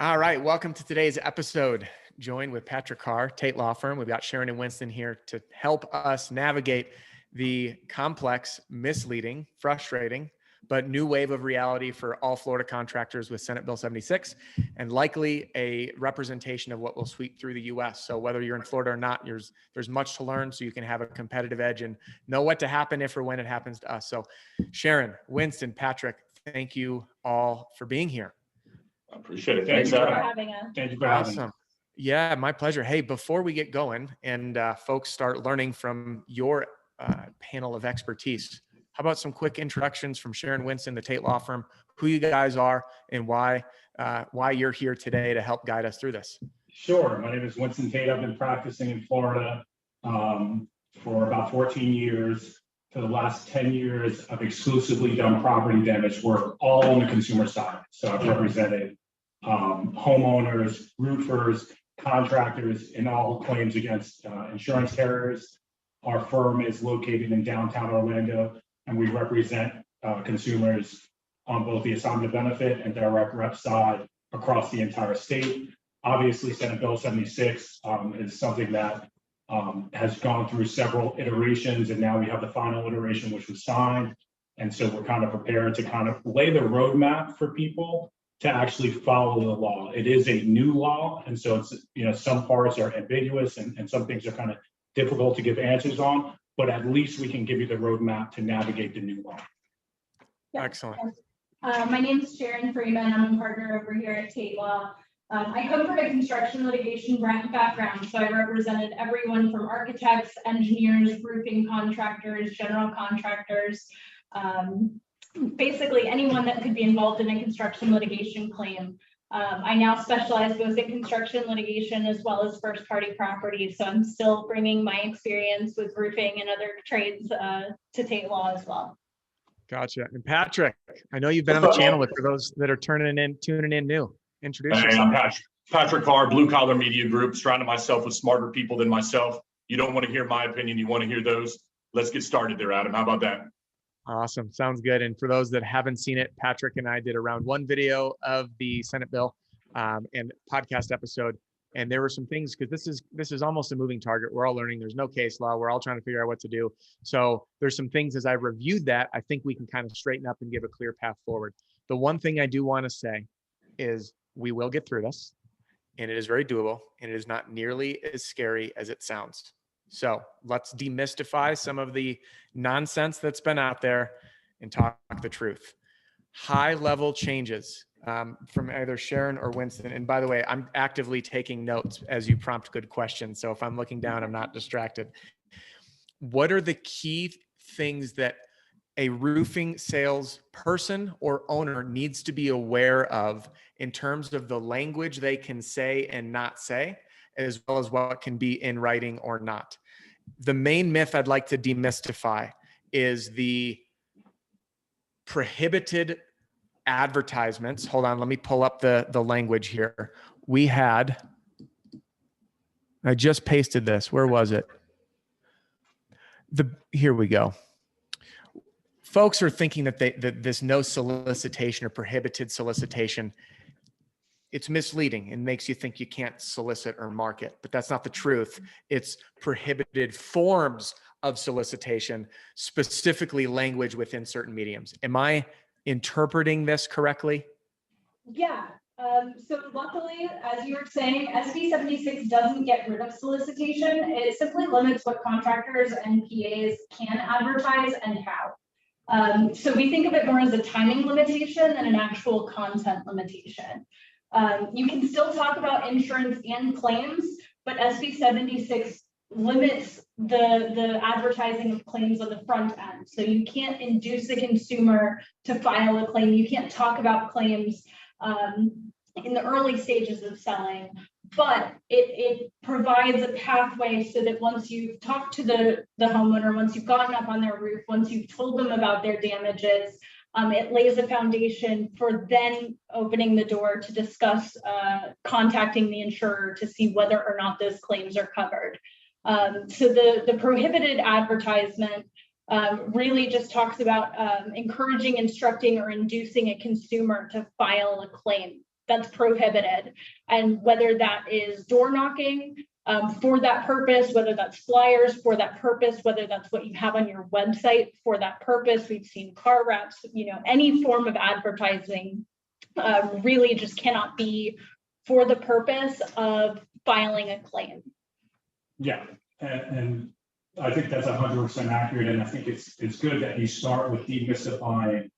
All right, welcome to today's episode. Joined with Patrick Carr, Taitt Law Firm. We've got Sharon and Winston here to help us navigate the complex, misleading, frustrating, but new wave of reality for all Florida contractors with Senate Bill 76, and likely a representation of what will sweep through the U.S. So whether you're in Florida or not, there's much to learn so you can have a competitive edge and know what to happen if or when it happens to us. So Sharon, Winston, Patrick, thank you all for being here. I appreciate it. Thanks Thanks for for having us. Thank you for having Awesome. Yeah, my pleasure. Hey, before we get going and folks start learning from your panel of expertise, how about some quick introductions from Sharon, Winston, the Taitt Law Firm, who you guys are and why you're here today to help guide us through this? Sure. My name is Winston Taitt. I've been practicing in Florida for about 14 years. For the last 10 years, I've exclusively done property damage work, all on the consumer side. So I've represented homeowners, roofers, contractors in all claims against insurance carriers. Our firm is located in downtown Orlando, and we represent consumers on both the assignment of benefit and direct rep side across the entire state. Obviously, Senate Bill 76 is something that has gone through several iterations, and now we have the final iteration, which was signed. And so we're kind of prepared to kind of lay the roadmap for people to actually follow the law. It is a new law, and so it's, some parts are ambiguous and some things are kind of difficult to give answers on, but at least we can give you the roadmap to navigate the new law. Yeah. Excellent. My name is Sharon Freeman. I'm a partner over here at Taitt Law. I come from a construction litigation background, so I represented everyone from architects, engineers, roofing contractors, general contractors, basically anyone that could be involved in a construction litigation claim. I now specialize both in construction litigation as well as first-party property, so I'm still bringing my experience with roofing and other trades to Taitt Law as well. Gotcha. And Patrick, I know you've been on the channel, but for those that are tuning in new, introduce Hey, yourself. I'm Patrick Carr, Blue Collar Media Group, surrounding myself with smarter people than myself. You don't want to hear my opinion, you want to hear those. Let's get started there, Adam. How about that? Awesome. Sounds good. And for those that haven't seen it, Patrick and I did a round one video of the Senate bill and podcast episode. And there were some things, because this is almost a moving target. We're all learning. There's no case law. We're all trying to figure out what to do. So there's some things as I reviewed that, I think we can kind of straighten up and give a clear path forward. The one thing I do want to say is we will get through this, and it is very doable, and it is not nearly as scary as it sounds. So let's demystify some of the nonsense that's been out there and talk the truth. High level changes from either Sharon or Winston. And by the way, I'm actively taking notes as you prompt good questions. So if I'm looking down, I'm not distracted. What are the key things that a roofing sales person or owner needs to be aware of in terms of the language they can say and not say, as well as what can be in writing or not? The main myth I'd like to demystify is the prohibited advertisements. Hold on, let me pull up the language here. I just pasted this. Where was it? Here we go. Folks are thinking that this no solicitation or prohibited solicitation, it's misleading and makes you think you can't solicit or market, but that's not the truth. It's prohibited forms of solicitation, specifically language within certain mediums. Am I interpreting this correctly? Yeah. So luckily, as you were saying, SB 76 doesn't get rid of solicitation. It simply limits what contractors and PAs can advertise and how. So we think of it more as a timing limitation than an actual content limitation. You can still talk about insurance and claims, but SB 76 limits the advertising of claims on the front end. So you can't induce a consumer to file a claim. You can't talk about claims in the early stages of selling, but it provides a pathway so that once you've talked to the homeowner, once you've gotten up on their roof, once you've told them about their damages, it lays a foundation for then opening the door to discuss contacting the insurer to see whether or not those claims are covered. So the prohibited advertisement really just talks about encouraging, instructing, or inducing a consumer to file a claim. that's prohibited. And whether that is door knocking for that purpose, whether that's flyers for that purpose, whether that's what you have on your website for that purpose. We've seen car wraps, any form of advertising really just cannot be for the purpose of filing a claim. Yeah, and I think that's 100% accurate, and I think it's good that you start with demystifying,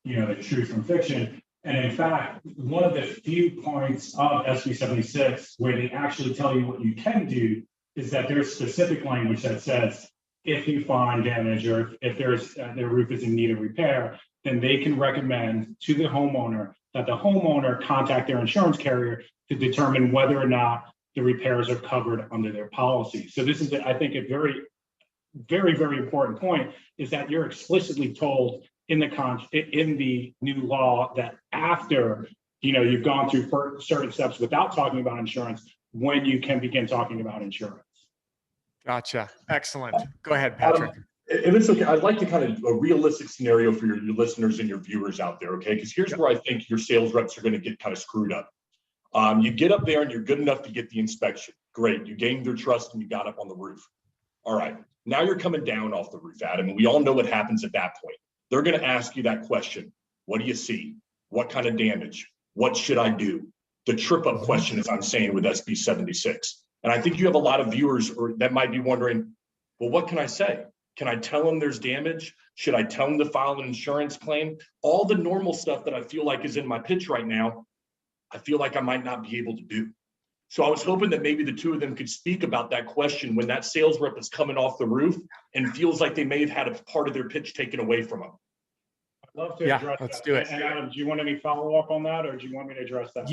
the truth from fiction. And in fact, one of the few points of SB 76 where they actually tell you what you can do is that there's specific language that says if you find damage or if their roof is in need of repair, then they can recommend to the homeowner that the homeowner contact their insurance carrier to determine whether or not the repairs are covered under their policy. So this is, I think, a very, very, very important point is that you're explicitly told in the new law that after you've gone through certain steps without talking about insurance, when you can begin talking about insurance. Gotcha. Excellent. Go ahead, Patrick. If it's okay, I'd like to kind of a realistic scenario for your listeners and your viewers out there, okay? Because here's where I think your sales reps are going to get kind of screwed up. You get up there and you're good enough to get the inspection. Great. You gained their trust and you got up on the roof. All right. Now you're coming down off the roof, Adam, and we all know what happens at that point. They're going to ask you that question. What do you see? What kind of damage? What should I do? The trip up question, as I'm saying with SB 76. And I think you have a lot of viewers that might be wondering, well, what can I say? Can I tell them there's damage? Should I tell them to file an insurance claim? All the normal stuff that I feel like is in my pitch right now, I feel like I might not be able to do. So I was hoping that maybe the two of them could speak about that question when that sales rep is coming off the roof and feels like they may have had a part of their pitch taken away from them. I'd love to address let's that. do it. And Adam, do you want any follow-up on that, or do you want me to address that?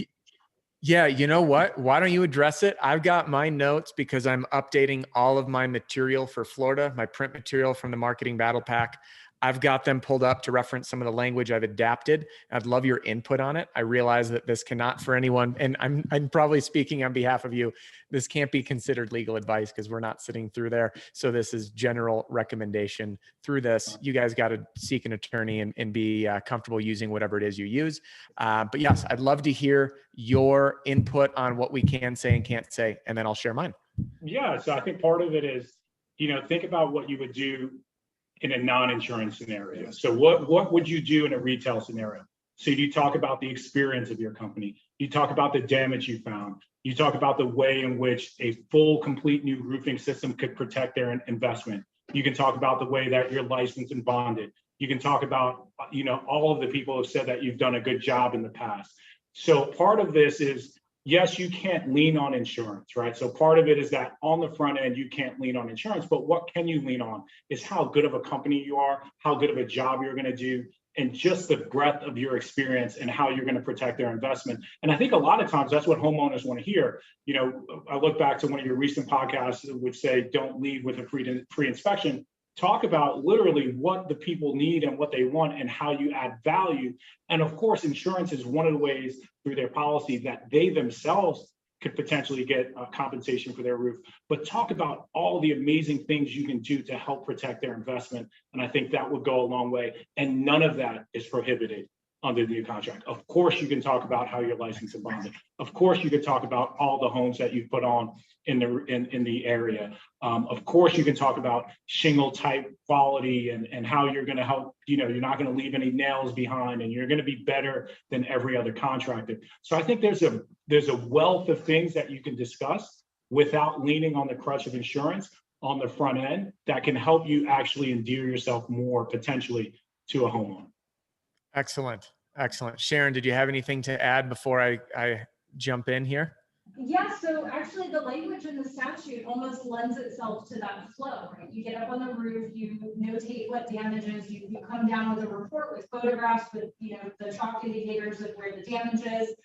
Yeah, you know what? Why don't you address it? I've got my notes because I'm updating all of my material for Florida, my print material from the Marketing Battle Pack. I've got them pulled up to reference some of the language I've adapted. I'd love your input on it. I realize that this cannot for anyone, and I'm probably speaking on behalf of you, this can't be considered legal advice because we're not sitting through there. So this is general recommendation through this. You guys got to seek an attorney and be comfortable using whatever it is you use. But yes, I'd love to hear your input on what we can say and can't say, and then I'll share mine. Yeah, so I think part of it is, think about what you would do in a non-insurance scenario. So what would you do in a retail scenario? So you talk about the experience of your company. You talk about the damage you found. You talk about the way in which a full, complete new roofing system could protect their investment. You can talk about the way that you're licensed and bonded. You can talk about, all of the people have said that you've done a good job in the past. So part of this is, yes, you can't lean on insurance, right? So part of it is that on the front end, you can't lean on insurance, but what can you lean on is how good of a company you are, how good of a job you're going to do, and just the breadth of your experience and how you're going to protect their investment. And I think a lot of times that's what homeowners want to hear. I look back to one of your recent podcasts which say, don't lead with a free inspection. Talk about literally what the people need and what they want and how you add value. And of course, insurance is one of the ways through their policy that they themselves could potentially get compensation for their roof. But talk about all the amazing things you can do to help protect their investment. And I think that would go a long way. And none of that is prohibited under the new contract. Of course, you can talk about how you're licensed and bonded. Of course, you could talk about all the homes that you've put on in the area. Of course, you can talk about shingle type quality and how you're going to help, you're not going to leave any nails behind and you're going to be better than every other contractor. So I think there's a wealth of things that you can discuss without leaning on the crutch of insurance on the front end that can help you actually endear yourself more potentially to a homeowner. Excellent. Sharon, did you have anything to add before I jump in here? Yeah, so actually the language in the statute almost lends itself to that flow, right? You get up on the roof, you notate what damages, you come down with a report with photographs with, the chalk indicators of where the damage is.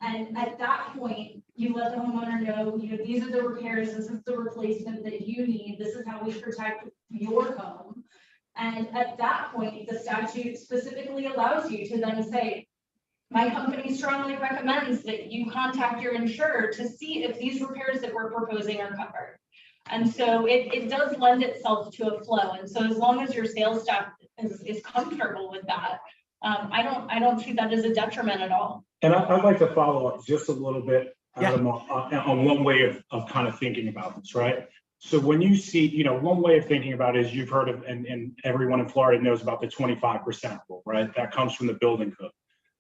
And at that point, you let the homeowner know, these are the repairs, this is the replacement that you need, this is how we protect your home. And at that point, the statute specifically allows you to then say, my company strongly recommends that you contact your insurer to see if these repairs that we're proposing are covered. And so it does lend itself to a flow. And so as long as your sales staff is comfortable with that, I don't see that as a detriment at all. And I'd like to follow up just a little bit, Yeah. Adam, on one way of kind of thinking about this, right? So when you see, one way of thinking about it is you've heard of, and everyone in Florida knows about the 25% rule, right? That comes from the building code.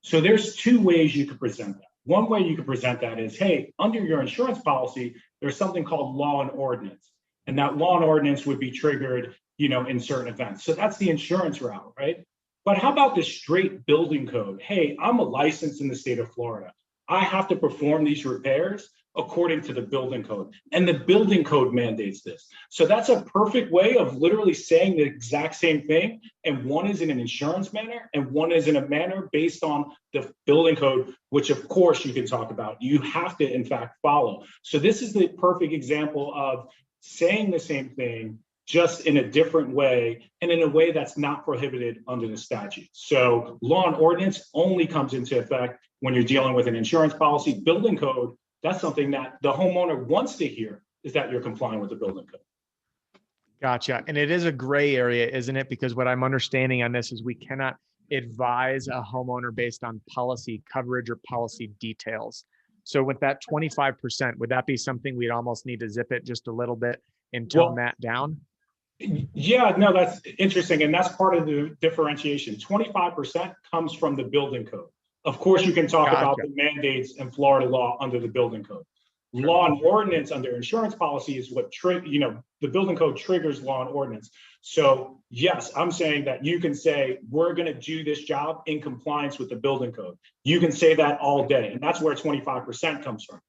So there's two ways you could present that. One way you could present that is, hey, under your insurance policy, there's something called law and ordinance. And that law and ordinance would be triggered, in certain events. So that's the insurance route, right? But how about the straight building code? Hey, I'm a license in the state of Florida. I have to perform these repairs according to the building code. And the building code mandates this. So that's a perfect way of literally saying the exact same thing. And one is in an insurance manner and one is in a manner based on the building code, which of course you can talk about. You have to, in fact, follow. So this is the perfect example of saying the same thing, just in a different way and in a way that's not prohibited under the statute. So law and ordinance only comes into effect when you're dealing with an insurance policy. Building code, that's something that the homeowner wants to hear, is that you're complying with the building code. Gotcha. And it is a gray area, isn't it? Because what I'm understanding on this is we cannot advise a homeowner based on policy coverage or policy details. So with that 25%, would that be something we'd almost need to zip it just a little bit and tone that down? Yeah, no, that's interesting. And that's part of the differentiation. 25% comes from the building code. Of course, you can talk about the mandates in Florida law under the building code. Law and ordinance under insurance policy is what the building code triggers law and ordinance. So yes, I'm saying that you can say, we're going to do this job in compliance with the building code. You can say that all day. And that's where 25% comes from.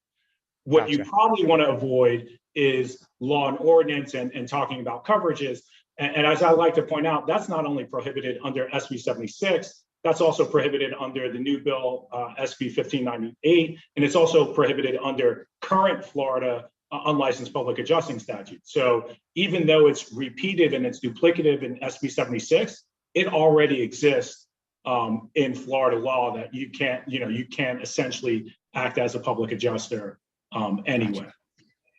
What you probably want to avoid is law and ordinance and talking about coverages. And as I like to point out, that's not only prohibited under SB 76, that's also prohibited under the new bill, SB 1598, and it's also prohibited under current Florida unlicensed public adjusting statute. So even though it's repeated and it's duplicative in SB 76, it already exists in Florida law that you can't essentially act as a public adjuster anyway.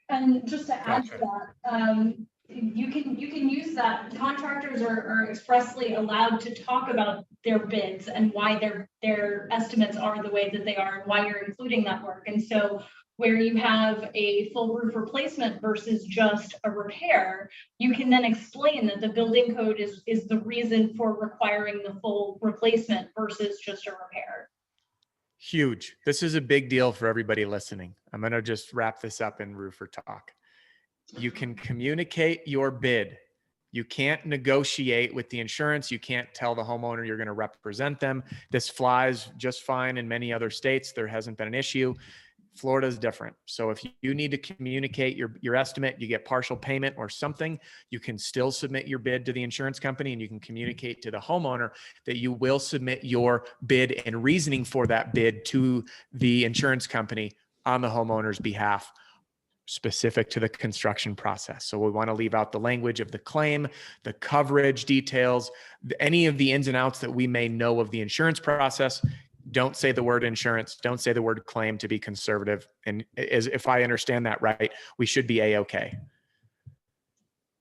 And just to add to that, you can use that. Contractors are expressly allowed to talk about their bids and why their estimates are the way that they are and why you're including that work. And so where you have a full roof replacement versus just a repair, you can then explain that the building code is the reason for requiring the full replacement versus just a repair. Huge. This is a big deal for everybody listening. I'm going to just wrap this up in roofer talk. You can communicate your bid. You can't negotiate with the insurance. You can't tell the homeowner you're going to represent them. This flies just fine in many other states. There hasn't been an issue. Florida is different. So if you need to communicate your estimate, you get partial payment or something, you can still submit your bid to the insurance company and you can communicate to the homeowner that you will submit your bid and reasoning for that bid to the insurance company on the homeowner's behalf, specific to the construction process. So we want to leave out the language of the claim, the coverage details, any of the ins and outs that we may know of the insurance process. Don't say the word insurance. Don't say the word claim to be conservative. And as if I understand that right, we should be A-okay.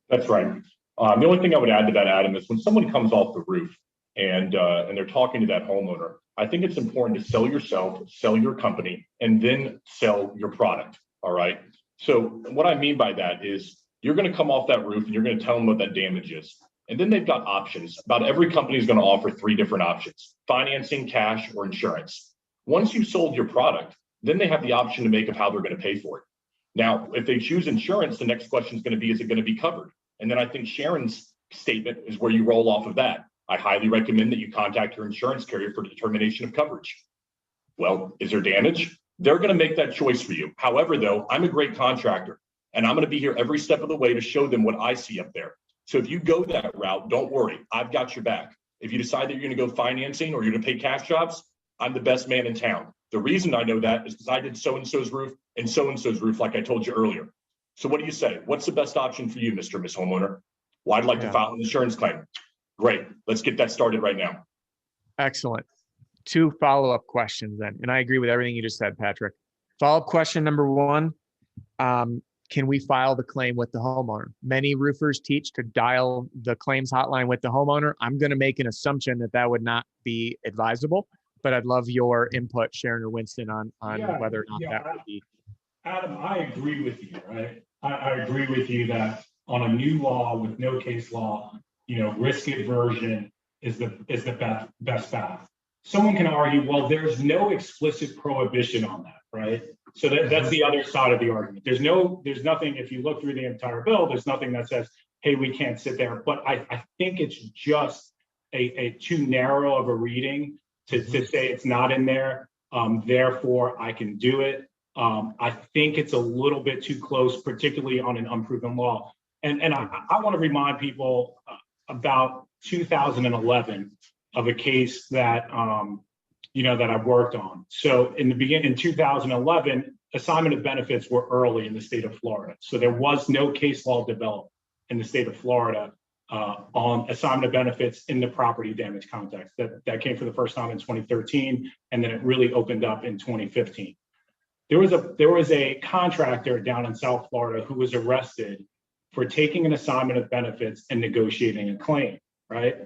That's right. The only thing I would add to that, Adam, is when someone comes off the roof and they're talking to that homeowner, I think it's important to sell yourself, sell your company, and then sell your product. All right. So what I mean by that is you're going to come off that roof and you're going to tell them what that damage is. And then they've got options. About every company is going to offer 3 different options: financing, cash, or insurance. Once you've sold your product, then they have the option to make of how they're going to pay for it. Now, if they choose insurance, the next question is going to be, is it going to be covered? And then I think Sharon's statement is where you roll off of that. I highly recommend that you contact your insurance carrier for determination of coverage. Well, is there damage? They're going to make that choice for you. However, though, I'm a great contractor and I'm going to be here every step of the way to show them what I see up there. So if you go that route, don't worry, I've got your back. If you decide that you're going to go financing or you're going to pay cash jobs, I'm the best man in town. The reason I know that is because I did so-and-so's roof and so-and-so's roof, like I told you earlier. So what do you say? What's the best option for you, Mr. and Miss Homeowner? Well, I'd like to file an insurance claim. Great. Let's get that started right now. Excellent. 2 follow-up questions then. And I agree with everything you just said, Patrick. Follow-up question number 1. Can we file the claim with the homeowner? Many roofers teach to dial the claims hotline with the homeowner. I'm going to make an assumption that that would not be advisable. but I'd love your input, Sharon or Winston, on Yeah, whether or not yeah, that would be. Adam, I agree with you, right? I agree with you that on a new law with no case law, risk aversion is the best path. Someone can argue, well, there's no explicit prohibition on that, right? So that's the other side of the argument. There's nothing, if you look through the entire bill, there's nothing that says, hey, we can't sit there. But I think it's just a too narrow of a reading to say it's not in there. Therefore, I can do it. I think it's a little bit too close, particularly on an unproven law. And I want to remind people about 2011 of a case that that I've worked on. So in 2011, assignment of benefits were early in the state of Florida. So there was no case law developed in the state of Florida on assignment of benefits in the property damage context. That came for the first time in 2013, and then it really opened up in 2015. There was a contractor down in South Florida who was arrested for taking an assignment of benefits and negotiating a claim, right?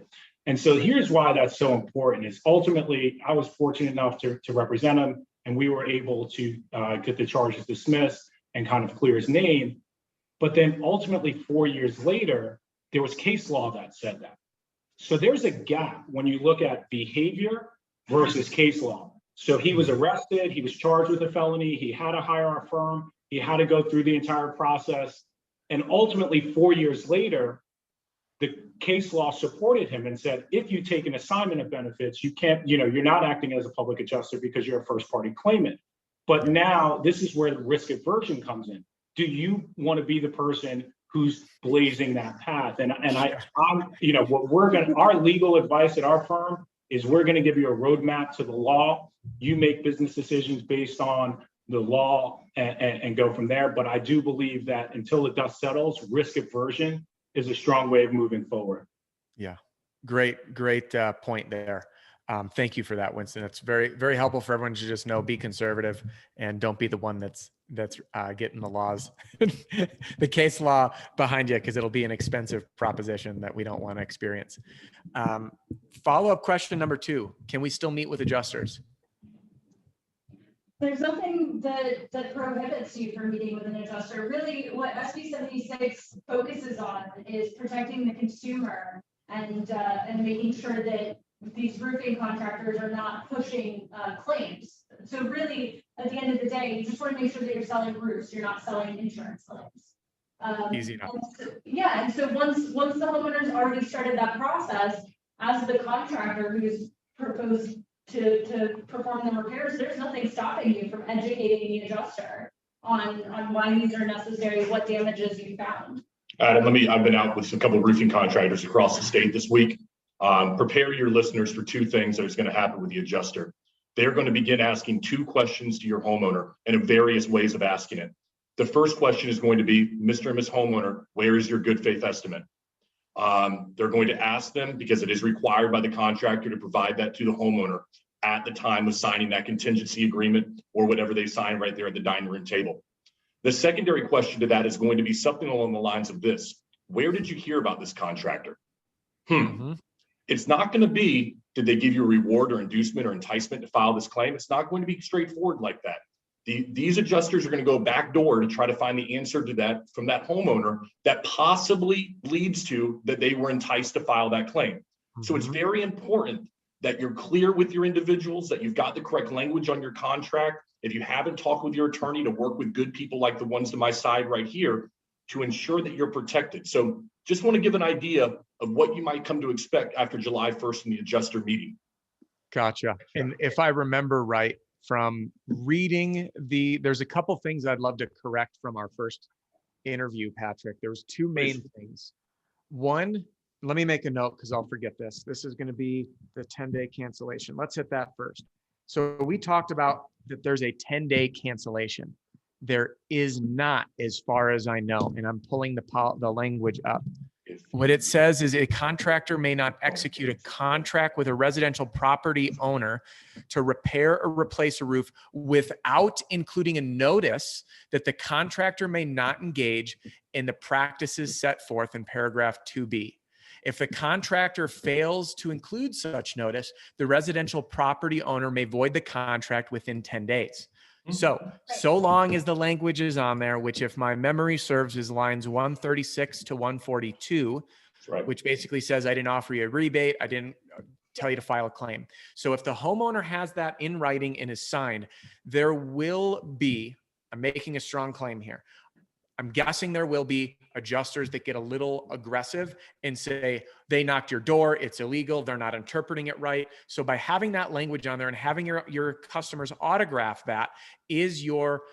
And so here's why that's so important is ultimately, I was fortunate enough to represent him, and we were able to get the charges dismissed and kind of clear his name. But then ultimately 4 years later, there was case law that said that. So there's a gap when you look at behavior versus case law. So he was arrested, he was charged with a felony, he had to hire a firm, he had to go through the entire process. And ultimately 4 years later, the case law supported him and said, if you take an assignment of benefits, you can't, you're not acting as a public adjuster because you're a first party claimant. But now this is where the risk aversion comes in. Do you want to be the person who's blazing that path? And our legal advice at our firm is we're going to give you a roadmap to the law. You make business decisions based on the law and go from there. But I do believe that until the dust settles, risk aversion is a strong way of moving forward. Yeah, great point there. Thank you for that, Winston. It's very, very helpful for everyone to just know, be conservative and don't be the one that's getting the laws, the case law behind you, because it'll be an expensive proposition that we don't want to experience. Follow-up question number 2, can we still meet with adjusters? There's nothing that prohibits you from meeting with an adjuster. Really, what SB 76 focuses on is protecting the consumer and making sure that these roofing contractors are not pushing claims. So really, at the end of the day, you just want to make sure that you're selling roofs, you're not selling insurance claims. Easy enough. And so once the homeowner's already started that process, as the contractor who's proposed to perform the repairs, there's nothing stopping you from educating the adjuster on why these are necessary, what damages you found. Adam, I've been out with a couple of roofing contractors across the state this week. Prepare your listeners for 2 things that is going to happen with the adjuster. They're going to begin asking 2 questions to your homeowner and various ways of asking it. The first question is going to be, Mr. and Ms. Homeowner, where is your good faith estimate? They're going to ask them, because it is required by the contractor to provide that to the homeowner at the time of signing that contingency agreement or whatever they sign right there at the dining room table. The secondary question to that is going to be something along the lines of this. Where did you hear about this contractor? It's not going to be, did they give you a reward or inducement or enticement to file this claim? It's not going to be straightforward like that. These adjusters are going to go backdoor to try to find the answer to that from that homeowner that possibly leads to that they were enticed to file that claim. So it's very important that you're clear with your individuals, that you've got the correct language on your contract. If you haven't talked with your attorney, to work with good people like the ones to my side right here to ensure that you're protected. So just want to give an idea of what you might come to expect after July 1st in the adjuster meeting. Gotcha. And if I remember right from reading there's a couple things I'd love to correct from our first interview, Patrick. There was 2 main things. One, let me make a note because I'll forget this. This is going to be the 10-day cancellation. Let's hit that first. So we talked about that there's a 10-day cancellation. There is not, as far as I know, and I'm pulling the language up. What it says is a contractor may not execute a contract with a residential property owner to repair or replace a roof without including a notice that the contractor may not engage in the practices set forth in paragraph 2B. If the contractor fails to include such notice, the residential property owner may void the contract within 10 days. So long as the language is on there, which if my memory serves is lines 136 to 142, Right. which basically says I didn't offer you a rebate, I didn't tell you to file a claim. So if the homeowner has that in writing and is signed, there will be, I'm making a strong claim here, I'm guessing there will be adjusters that get a little aggressive and say, they knocked your door, it's illegal, they're not interpreting it right. So by having that language on there and having your customers autograph that is your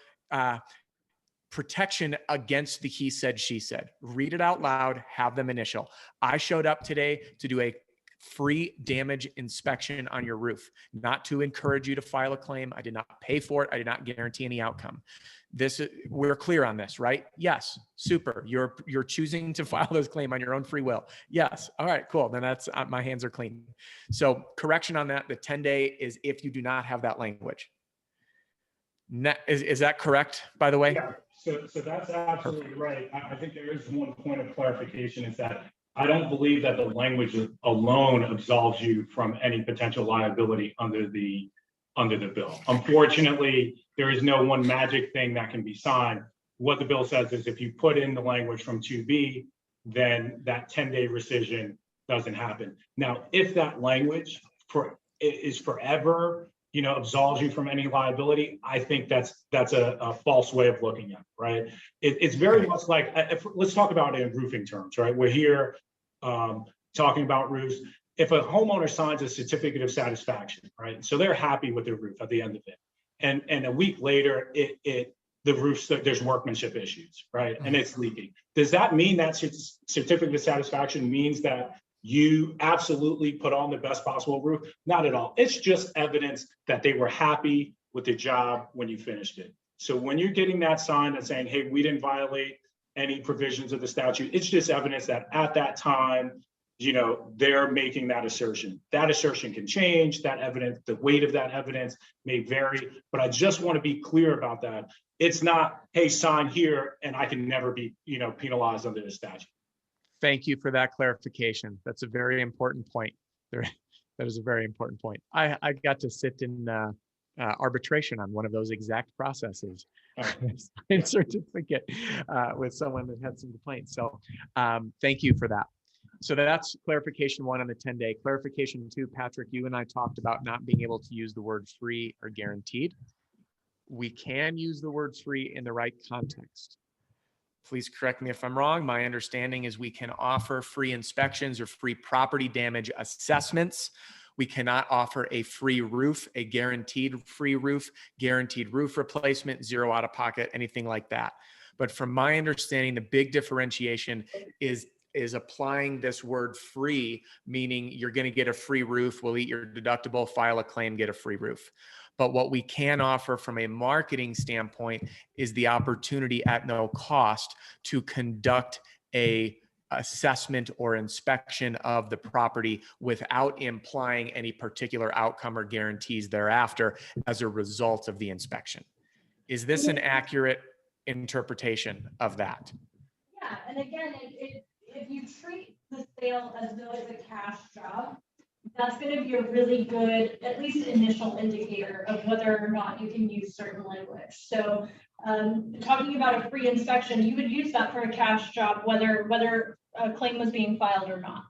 protection against the he said, she said. Read it out loud, have them initial. I showed up today to do a free damage inspection on your roof, not to encourage you to file a claim. I did not pay for it. I did not guarantee any outcome. We're clear on this, right? Yes. Super. You're choosing to file this claim on your own free will. Yes. All right, cool. Then that's, my hands are clean. So correction on that, the 10-day is if you do not have that language. Is that correct, by the way? Yeah, so that's absolutely right. I think there is one point of clarification is that I don't believe that the language alone absolves you from any potential liability under the bill. Unfortunately, there is no one magic thing that can be signed. What the bill says is if you put in the language from 2B, then that 10-day rescission doesn't happen. Now, if that language is forever, absolves you from any liability, I think that's a false way of looking at it, right? It's very much like, let's talk about it in roofing terms, right? We're here talking about roofs. If a homeowner signs a certificate of satisfaction, right? So they're happy with their roof at the end of it. And a week later, the roof, there's workmanship issues, right? And it's leaking. Does that mean that certificate of satisfaction means that you absolutely put on the best possible roof? Not at all. It's just evidence that they were happy with the job when you finished it. So when you're getting that sign and saying, hey, we didn't violate any provisions of the statute, it's just evidence that at that time, they're making that assertion. That assertion can change. That evidence, the weight of that evidence may vary, but I just want to be clear about that. It's not, hey, sign here and I can never be, penalized under the statute. Thank you for that clarification. That's a very important point. That is a very important point. I got to sit in arbitration on one of those exact processes in certificate with someone that had some complaints. So thank you for that. So that's clarification 1 on the 10-day. Clarification 2, Patrick, you and I talked about not being able to use the word free or guaranteed. We can use the word free in the right context. Please correct me if I'm wrong. My understanding is we can offer free inspections or free property damage assessments. We cannot offer a free roof, a guaranteed free roof, guaranteed roof replacement, zero out of pocket, anything like that. But from my understanding, the big differentiation is applying this word free, meaning you're going to get a free roof, we'll eat your deductible, file a claim, get a free roof. But what we can offer from a marketing standpoint is the opportunity at no cost to conduct a assessment or inspection of the property without implying any particular outcome or guarantees thereafter as a result of the inspection. Is this an accurate interpretation of that? Yeah, and again, if you treat the sale as though it's a cash job, that's going to be a really good, at least initial indicator of whether or not you can use certain language. So talking about a free inspection, you would use that for a cash job, whether a claim was being filed or not.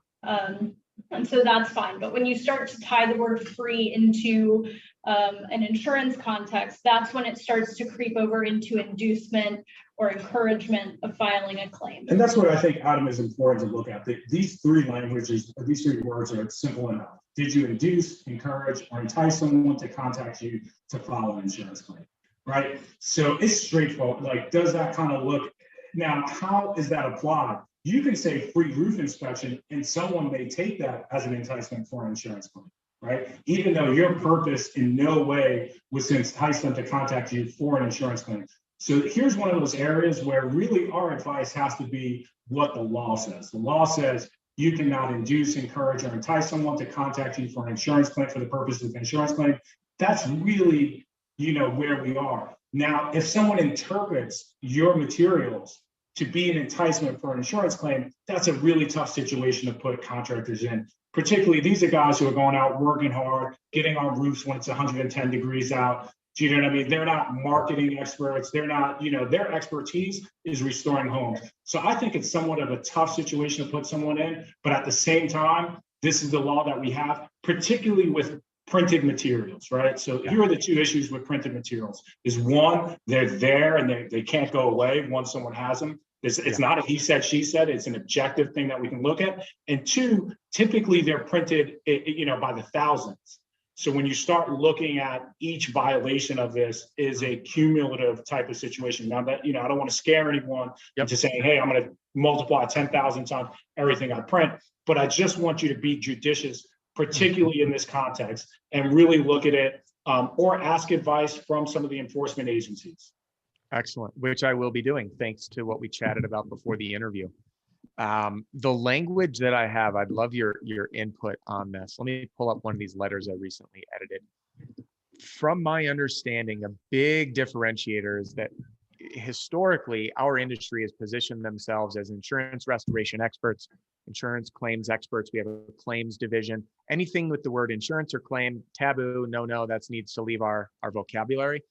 And so that's fine. But when you start to tie the word free into an insurance context, that's when it starts to creep over into inducement or encouragement of filing a claim. And that's what I think, Adam, is important to look at. These three languages, these three words are simple enough. Did you induce, encourage, or entice someone to contact you to file an insurance claim, right? So it's straightforward. Like, does that kind of look, now, how is that applied? You can say free roof inspection, and someone may take that as an enticement for an insurance claim, right? Even though your purpose in no way was to entice them to contact you for an insurance claim. So here's one of those areas where really our advice has to be what the law says. The law says you cannot induce, encourage, or entice someone to contact you for an insurance claim for the purpose of an insurance claim. That's really, where we are. Now, if someone interprets your materials to be an enticement for an insurance claim, that's a really tough situation to put contractors in. Particularly, these are guys who are going out, working hard, getting on roofs when it's 110 degrees out. Do you know what I mean? They're not marketing experts. They're not, their expertise is restoring homes. So I think it's somewhat of a tough situation to put someone in, but at the same time, this is the law that we have, particularly with printed materials, right? So here are the two issues with printed materials. Is one, they're there and they can't go away once someone has them. It's not a he said, she said, it's an objective thing that we can look at. And two, typically they're printed, by the thousands. So when you start looking at each violation of this is a cumulative type of situation. Now that, I don't want to scare anyone into saying, hey, I'm going to multiply 10,000 times everything I print, but I just want you to be judicious, particularly in this context, and really look at it or ask advice from some of the enforcement agencies. Excellent, which I will be doing thanks to what we chatted about before the interview. The language that I have, I'd love your input on this. Let me pull up one of these letters I recently edited. From my understanding, a big differentiator is that historically, our industry has positioned themselves as insurance restoration experts, insurance claims experts. We have a claims division. Anything with the word insurance or claim, taboo, no, that needs to leave our vocabulary.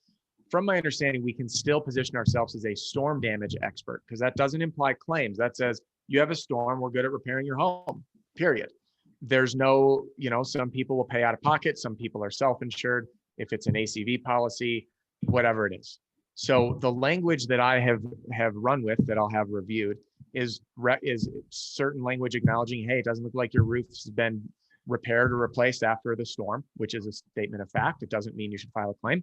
From my understanding, we can still position ourselves as a storm damage expert because that doesn't imply claims. That says you have a storm, we're good at repairing your home, period. There's no, some people will pay out of pocket. Some people are self-insured. If it's an ACV policy, whatever it is. So the language that I have run with that I'll have reviewed is certain language acknowledging, hey, it doesn't look like your roof's been repaired or replaced after the storm, which is a statement of fact. It doesn't mean you should file a claim.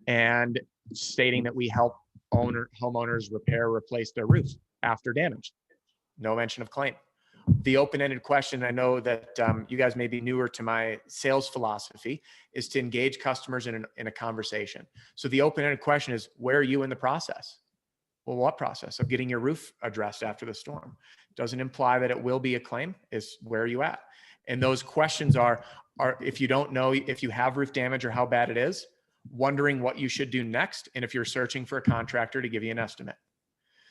And stating that we help homeowners repair or replace their roof after damage. No mention of claim. The open-ended question, I know that you guys may be newer to my sales philosophy, is to engage customers in a conversation. So the open-ended question is, where are you in the process? Well, what process of getting your roof addressed after the storm? Doesn't imply that it will be a claim. Is where are you at? And those questions are if you don't know if you have roof damage or how bad it is, wondering what you should do next, and if you're searching for a contractor to give you an estimate.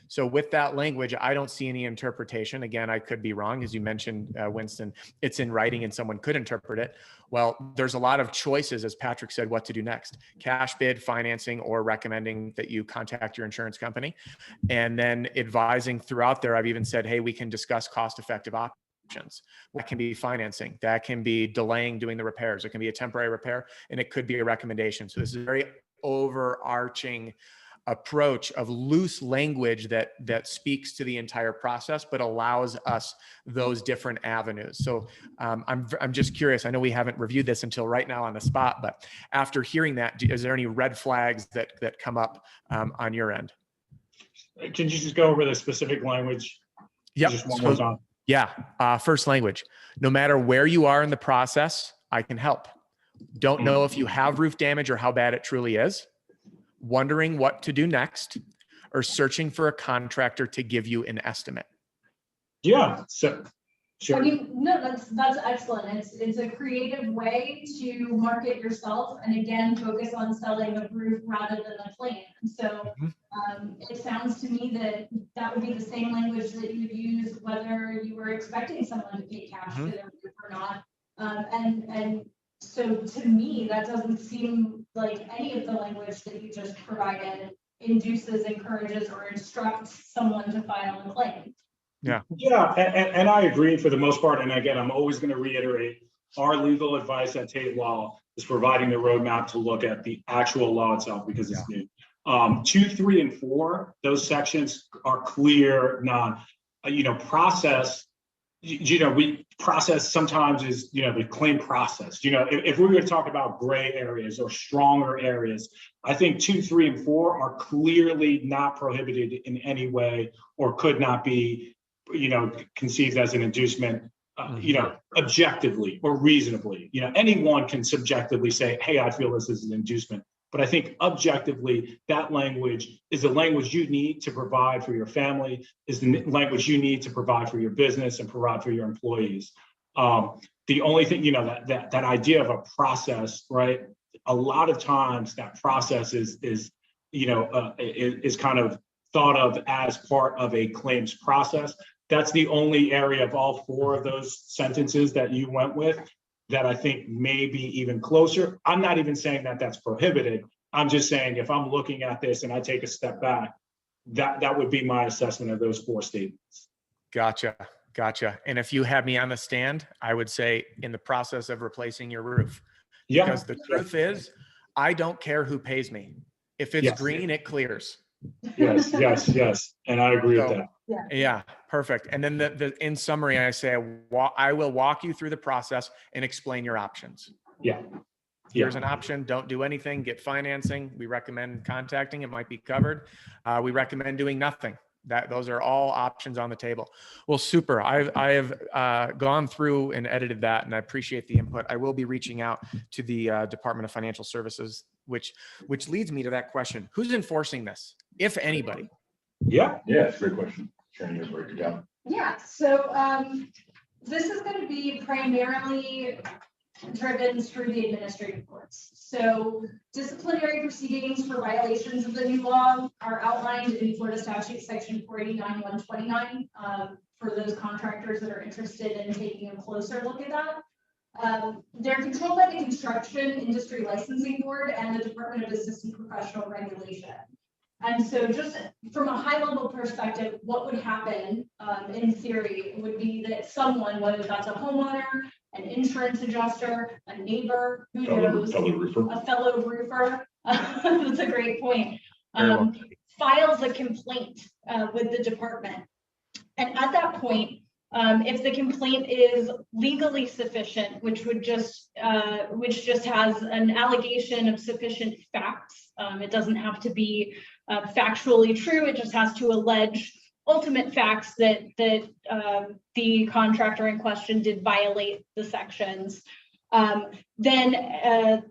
So with that language, I don't see any interpretation. Again, I could be wrong. As you mentioned, Winston, it's in writing and someone could interpret it. Well, there's a lot of choices, as Patrick said, what to do next. Cash bid, financing, or recommending that you contact your insurance company. And then advising throughout there, I've even said, hey, we can discuss cost-effective options. That can be financing. That can be delaying doing the repairs. It can be a temporary repair, and it could be a recommendation. So this is a very overarching approach of loose language that speaks to the entire process, but allows us those different avenues. So I'm just curious. I know we haven't reviewed this until right now on the spot, but after hearing that, is there any red flags that come up on your end? Can you just go over the specific language? Yep. Just one more time. Yeah. First language. No matter where you are in the process, I can help. Don't know if you have roof damage or how bad it truly is. Wondering what to do next, or searching for a contractor to give you an estimate. Yeah. So sure. I mean, no, that's excellent. It's a creative way to market yourself, and again, focus on selling a roof rather than a claim. So it sounds to me that would be the same language that you'd use whether you were expecting someone to pay cash for their roof or not. And so to me, that doesn't seem like any of the language that you just provided induces, encourages, or instructs someone to file a claim. Yeah, and I agree for the most part. And again, I'm always going to reiterate, our legal advice at Taitt Law is providing the roadmap to look at the actual law itself because it's new. 2, 3, and 4, those sections are clear, process. We process sometimes is, the claim process. If we're going to talk about gray areas or stronger areas, I think 2, 3, and 4 are clearly not prohibited in any way or could not be, conceived as an inducement, objectively or reasonably. Anyone can subjectively say, hey, I feel this is an inducement. But I think objectively, that language is the language you need to provide for your family, is the language you need to provide for your business and provide for your employees. The only thing, that idea of a process, right? A lot of times that process is kind of thought of as part of a claims process. That's the only area of all four of those sentences that you went with that I think may be even closer. I'm not even saying that that's prohibited. I'm just saying if I'm looking at this and I take a step back, that would be my assessment of those four statements. Gotcha. And if you had me on the stand, I would say in the process of replacing your roof. Yeah. Because the truth is, I don't care who pays me. If it's green, it clears. Yes. And I agree with that. Yeah, perfect. And then in summary, I say, I will walk you through the process and explain your options. Yeah. Here's an option. Don't do anything. Get financing. We recommend contacting. It might be covered. We recommend doing nothing. Those are all options on the table. Well, super. I have gone through and edited that, and I appreciate the input. I will be reaching out to the Department of Financial Services, which leads me to that question: who's enforcing this, if anybody? Yeah, it's a great question. Sharon, you break it down. Yeah, so this is going to be primarily driven through the administrative courts. So disciplinary proceedings for violations of the new law are outlined in Florida statute section 489-129 for those contractors that are interested in taking a closer look at that. They're controlled by the Construction Industry Licensing Board and the Department of Business and Professional Regulation. And so just from a high level perspective, what would happen in theory would be that someone, whether that's a homeowner, an insurance adjuster, a neighbor, who knows, a fellow roofer, that's a great point, files a complaint with the department. And at that point, if the complaint is legally sufficient, which just has an allegation of sufficient facts, it doesn't have to be factually true. It just has to allege ultimate facts that the contractor in question did violate the sections. Then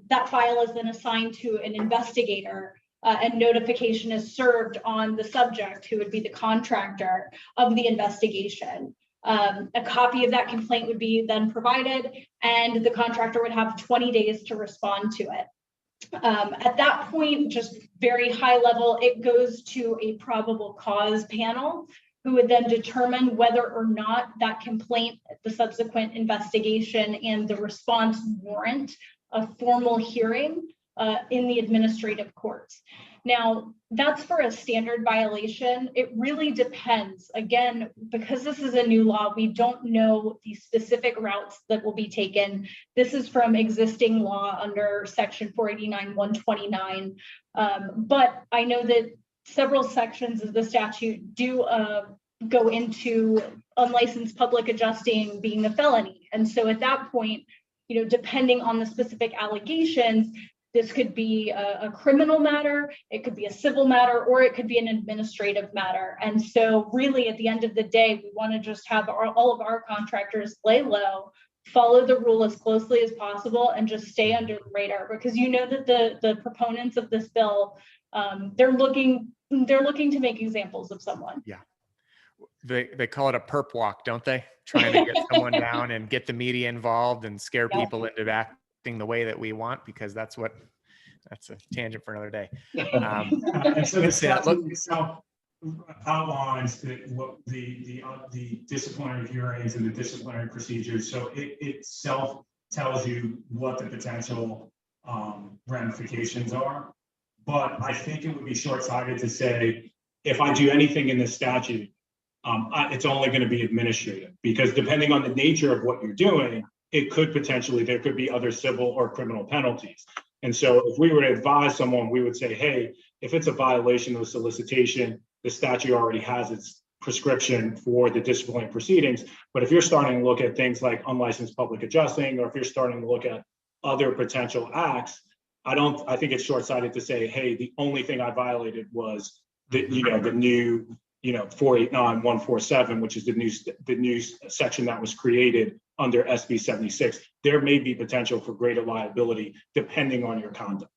that file is then assigned to an investigator, and notification is served on the subject, who would be the contractor of the investigation. A copy of that complaint would be then provided, and the contractor would have 20 days to respond to it. At that point, just very high level, it goes to a probable cause panel, who would then determine whether or not that complaint, the subsequent investigation, and the response warrant a formal hearing in the administrative courts. Now, that's for a standard violation. It really depends. Again, because this is a new law, we don't know the specific routes that will be taken. This is from existing law under section 489-129. But I know that several sections of the statute do go into unlicensed public adjusting being a felony. And so at that point, depending on the specific allegations, this could be a criminal matter, it could be a civil matter, or it could be an administrative matter. And so really at the end of the day, we want to just have all of our contractors lay low, follow the rule as closely as possible, and just stay under the radar, because that the proponents of this bill, they're looking to make examples of someone. Yeah. They call it a perp walk, don't they? Trying to get someone down and get the media involved and scare people into acting the way that we want, because that's a tangent for another day. And so the statute itself outlines what the disciplinary hearings and the disciplinary procedures. So it itself tells you what the potential ramifications are. But I think it would be short-sighted to say, if I do anything in this statute, it's only going to be administrative, because depending on the nature of what you're doing, there could be other civil or criminal penalties. And so if we were to advise someone, we would say, hey, if it's a violation of solicitation, the statute already has its prescription for the disciplinary proceedings. But if you're starting to look at things like unlicensed public adjusting, or if you're starting to look at other potential acts, I think it's short-sighted to say, hey, the only thing I violated was the new 489-147, which is the new section that was created under SB 76. There may be potential for greater liability depending on your conduct.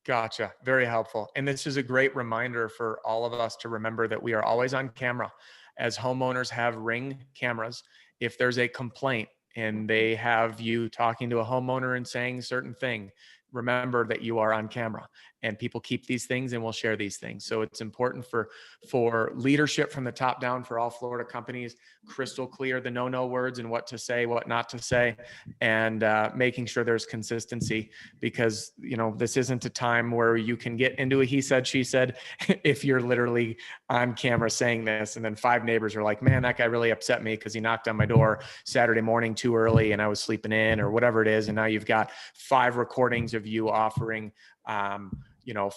Gotcha. Very helpful. And this is a great reminder for all of us to remember that we are always on camera. As homeowners have Ring cameras, if there's a complaint and they have you talking to a homeowner and saying a certain thing, remember that you are on camera, and people keep these things and will share these things. So it's important for leadership from the top down for all Florida companies, crystal clear the no words and what to say, what not to say, and making sure there's consistency, because this isn't a time where you can get into a he said, she said, if you're literally on camera saying this, and then 5 neighbors are like, man, that guy really upset me because he knocked on my door Saturday morning too early and I was sleeping in, or whatever it is. And now you've got 5 recordings of you offering,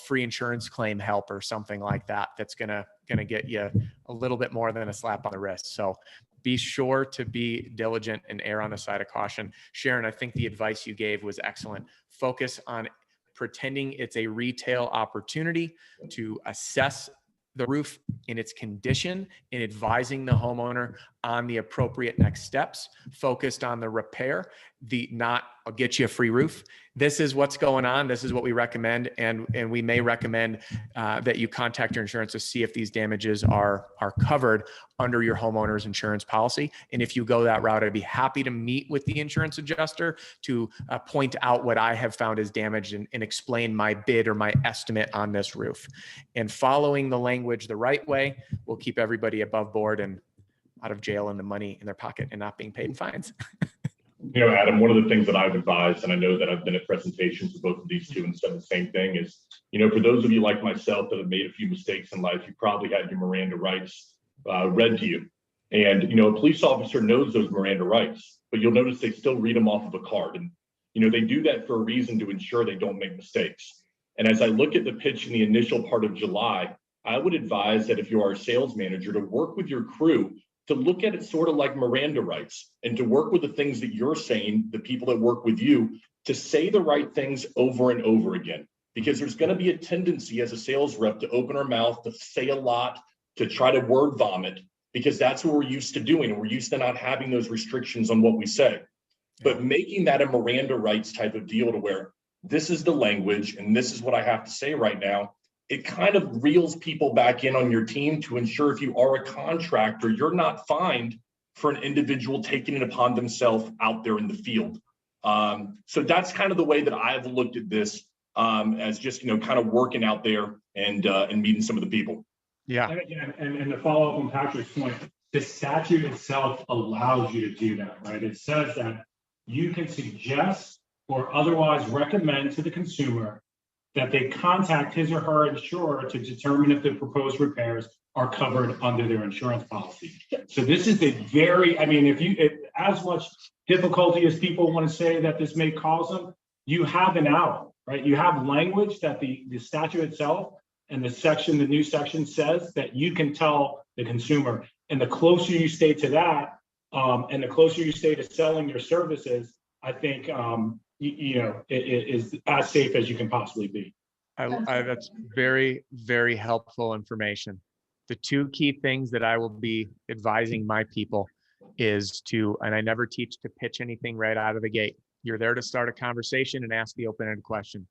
free insurance claim help or something like that. That's gonna get you a little bit more than a slap on the wrist. So be sure to be diligent and err on the side of caution. Sharon, I think the advice you gave was excellent. Focus on pretending it's a retail opportunity to assess the roof in its condition and advising the homeowner on the appropriate next steps, focused on the repair, I'll get you a free roof. This is what's going on. This is what we recommend. And we may recommend that you contact your insurance to see if these damages are covered under your homeowner's insurance policy. And if you go that route, I'd be happy to meet with the insurance adjuster to point out what I have found as damaged and explain my bid or my estimate on this roof. And following the language the right way will keep everybody above board and out of jail and the money in their pocket and not being paid in fines. Adam, one of the things that I've advised, and I know that I've been at presentations for both of these two and said the same thing, is, for those of you like myself that have made a few mistakes in life, you probably had your Miranda rights read to you. And, a police officer knows those Miranda rights, but you'll notice they still read them off of a card. And, they do that for a reason, to ensure they don't make mistakes. And as I look at the pitch in the initial part of July, I would advise that if you are a sales manager, to work with your crew to look at it sort of like Miranda rights, and to work with the things that you're saying, the people that work with you, to say the right things over and over again. Because there's going to be a tendency as a sales rep to open our mouth, to say a lot, to try to word vomit, because that's what we're used to doing. And we're used to not having those restrictions on what we say. But making that a Miranda rights type of deal, to where this is the language and this is what I have to say right now, it kind of reels people back in on your team, to ensure if you are a contractor, you're not fined for an individual taking it upon themselves out there in the field. So that's kind of the way that I've looked at this, as just, kind of working out there and meeting some of the people. Yeah. And again, and to follow up on Patrick's point, the statute itself allows you to do that, right? It says that you can suggest or otherwise recommend to the consumer that they contact his or her insurer to determine if the proposed repairs are covered under their insurance policy. So this is if as much difficulty as people want to say that this may cause them, you have an out, right? You have language that the statute itself and the new section says that you can tell the consumer. And the closer you stay to that, and the closer you stay to selling your services, I think, it is as safe as you can possibly be. That's very, very helpful information. The 2 key things that I will be advising my people is and I never teach to pitch anything right out of the gate. You're there to start a conversation and ask the open-ended question.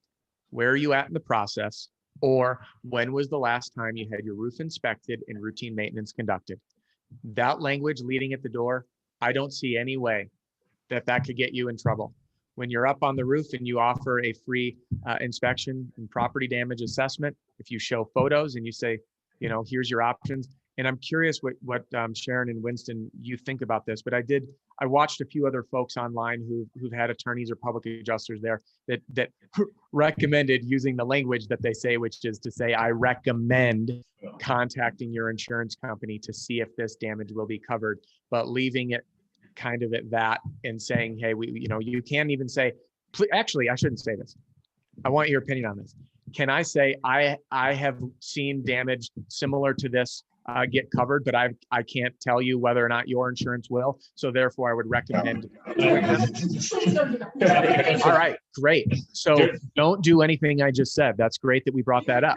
Where are you at in the process? Or when was the last time you had your roof inspected and routine maintenance conducted? That language leading at the door, I don't see any way that could get you in trouble. When you're up on the roof and you offer a free inspection and property damage assessment, if you show photos and you say, here's your options. And I'm curious what Sharon and Winston, you think about this, but I watched a few other folks online who've had attorneys or public adjusters there that recommended using the language that they say, which is to say, I recommend contacting your insurance company to see if this damage will be covered, but leaving it kind of at that and saying, hey, you can't even say, actually, I shouldn't say this. I want your opinion on this. Can I say, I have seen damage similar to this get covered, but I can't tell you whether or not your insurance will. So therefore I would recommend doing this. All right, great. So don't do anything I just said. That's great that we brought that up.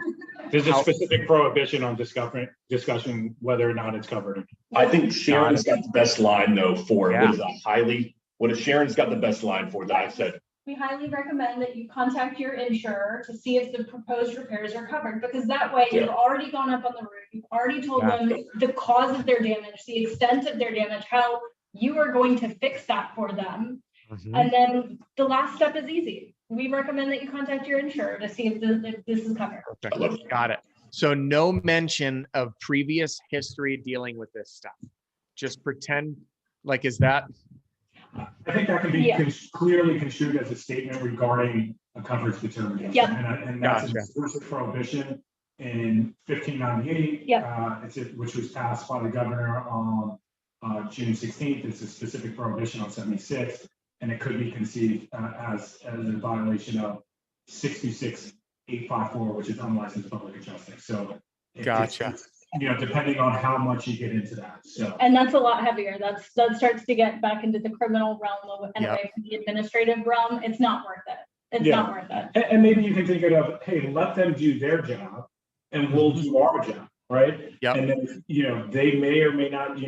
There's a specific prohibition on discussion whether or not it's covered. I think Sharon's got the best line though for it. What is Sharon's got the best line for that I said? We highly recommend that you contact your insurer to see if the proposed repairs are covered, because that way you've already gone up on the roof. You've already told them the cause of their damage, the extent of their damage, how you are going to fix that for them. Mm-hmm. And then the last step is easy. we recommend that you contact your insurer to see if this is covered. Perfect. Got it. So no mention of previous history dealing with this stuff. Just pretend like, is that? I think that can be Yeah. clearly construed as a statement regarding a coverage determination. Yep. And that's an Gotcha. exclusive prohibition in 1598, Yep. which was passed by the governor on June 16th. It's a specific prohibition on 76, and it could be conceived as a violation of 62854, which is unlicensed public adjusting. So Gotcha. depending on how much you get into that. So And that's a lot heavier. That starts to get back into the criminal realm and away from the administrative realm. It's not worth it. It's not worth it. And maybe you can think of, hey, let them do their job and we'll do our job, right? Yep. And then, they may or may not,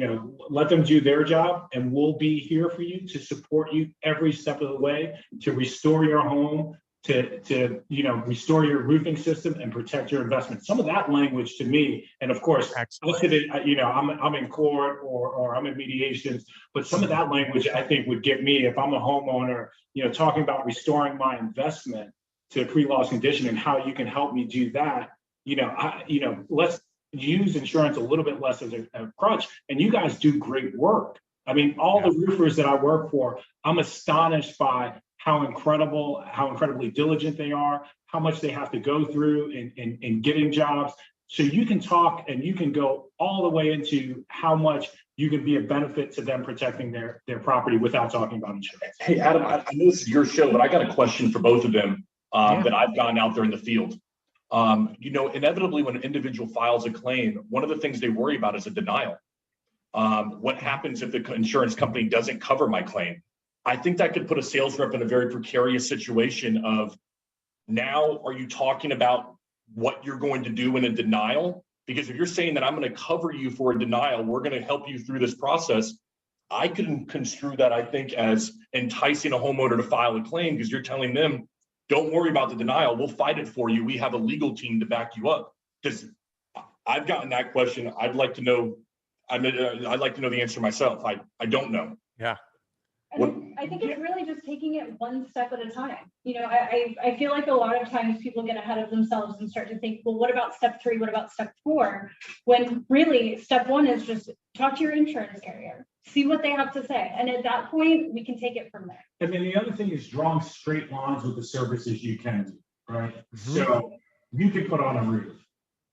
let them do their job and we'll be here for you to support you every step of the way to restore your home, to restore your roofing system and protect your investment. Some of that language to me, and of course, Excellent. I'm in court or I'm in mediations, but some of that language I think would get me, if I'm a homeowner, talking about restoring my investment to pre-loss condition and how you can help me do that. Let's use insurance a little bit less as a crutch. And you guys do great work. I mean, all the roofers that I work for, I'm astonished by how incredibly diligent they are, how much they have to go through in getting jobs. So you can talk and you can go all the way into how much you can be a benefit to them protecting their property without talking about insurance. Hey, Adam, I know this is your show, but I got a question for both of them that I've gotten out there in the field. Inevitably, when an individual files a claim, one of the things they worry about is a denial. What happens if the insurance company doesn't cover my claim? I think that could put a sales rep in a very precarious situation of, now are you talking about what you're going to do in a denial? Because if you're saying that I'm going to cover you for a denial, we're going to help you through this process, I can construe that, I think, as enticing a homeowner to file a claim, because you're telling them, don't worry about the denial, we'll fight it for you. We have a legal team to back you up. Because I've gotten that question. I'd like to know the answer myself. I don't know. Yeah. I think it's really just taking it one step at a time. I feel like a lot of times people get ahead of themselves and start to think, well, what about step 3? What about step 4? When really step 1 is just talk to your insurance carrier, see what they have to say. And at that point, we can take it from there. And then the other thing is drawing straight lines with the services you can do, right? Mm-hmm. So you can put on a roof,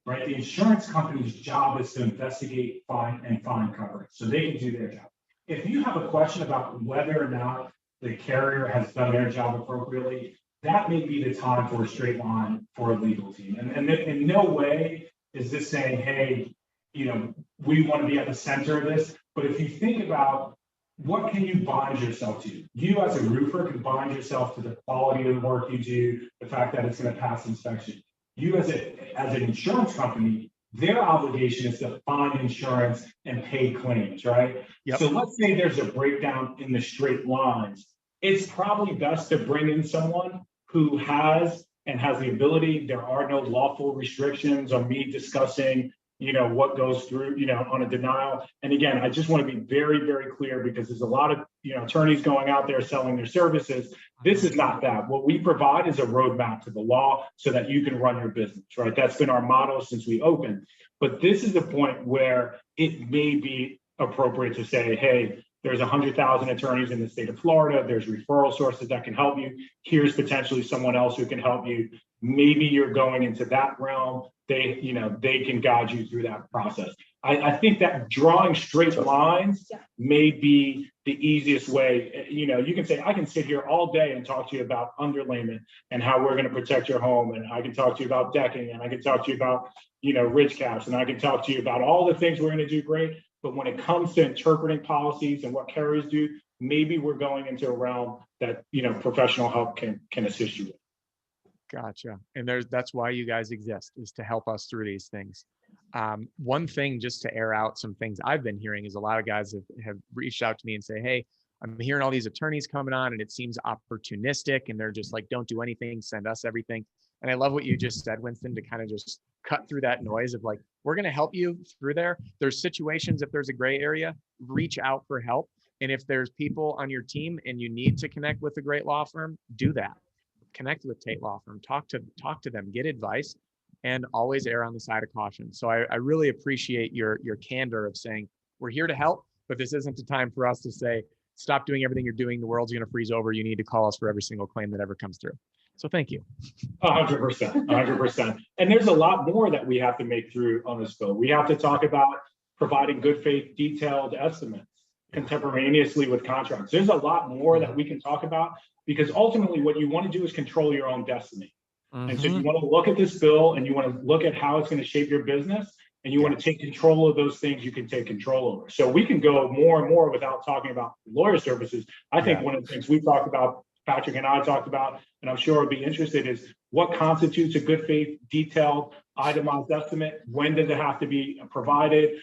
right? The insurance company's job is to investigate, find coverage. So they can do their job. If you have a question about whether or not the carrier has done their job appropriately, that may be the time for a straight line for a legal team. And in no way is this saying, hey, we want to be at the center of this. But if you think about what can you bind yourself to? You as a roofer can bind yourself to the quality of the work you do, the fact that it's going to pass inspection. You as an insurance company, their obligation is to find insurance and pay claims, right? Yep. So let's say there's a breakdown in the straight lines. It's probably best to bring in someone who has the ability. There are no lawful restrictions on me discussing, what goes through, on a denial. And again, I just want to be very, very clear, because there's a lot of, attorneys going out there selling their services. This is not that. What we provide is a roadmap to the law so that you can run your business, right? That's been our motto since we opened. But this is the point where it may be appropriate to say, hey, there's 100,000 attorneys in the state of Florida. There's referral sources that can help you. Here's potentially someone else who can help you. Maybe you're going into that realm. They can guide you through that process. I think that drawing straight lines may be the easiest way. You can say, I can sit here all day and talk to you about underlayment and how we're going to protect your home. And I can talk to you about decking, and I can talk to you about, ridge caps, and I can talk to you about all the things we're going to do great. But when it comes to interpreting policies and what carriers do, maybe we're going into a realm that, professional help can assist you with. Gotcha. And that's why you guys exist, is to help us through these things. One thing, just to air out some things I've been hearing, is a lot of guys have reached out to me and say, hey, I'm hearing all these attorneys coming on and it seems opportunistic, and they're just like, don't do anything, send us everything. And I love what you just said, Winston, to kind of just cut through that noise of like, we're going to help you through there. There's situations, if there's a gray area, reach out for help. And if there's people on your team and you need to connect with a great law firm, do that. connect with Taitt Law Firm, talk to them, get advice, and always err on the side of caution. So I really appreciate your candor of saying, we're here to help, but this isn't the time for us to say, stop doing everything you're doing. The world's going to freeze over. You need to call us for every single claim that ever comes through. So thank you. 100%, 100%. And there's a lot more that we have to make through on this bill. We have to talk about providing good faith, detailed estimates contemporaneously with contracts. There's a lot more that we can talk about, because ultimately what you want to do is control your own destiny. And so you want to look at this bill and you want to look at how it's going to shape your business, and you want to take control of those things you can take control over. So we can go more and more without talking about lawyer services. I think one of the things we talked about, Patrick and I talked about, and I'm sure would be interested, is what constitutes a good faith, detailed, itemized estimate? When does it have to be provided?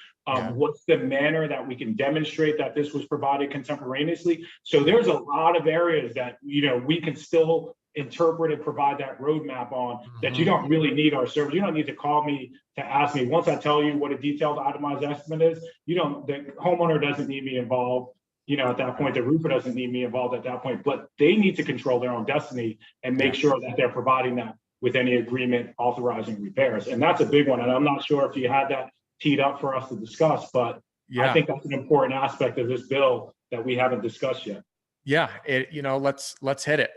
What's the manner that we can demonstrate that this was provided contemporaneously? So there's a lot of areas that, we can still interpret and provide that roadmap on, that you don't really need our service. You don't need to call me to ask me. Once I tell you what a detailed itemized estimate is, the homeowner doesn't need me involved. At that point, the roofer doesn't need me involved at that point, but they need to control their own destiny and make sure that they're providing that with any agreement authorizing repairs. And that's a big one. And I'm not sure if you had that teed up for us to discuss, but I think that's an important aspect of this bill that we haven't discussed yet. Yeah. Let's hit it.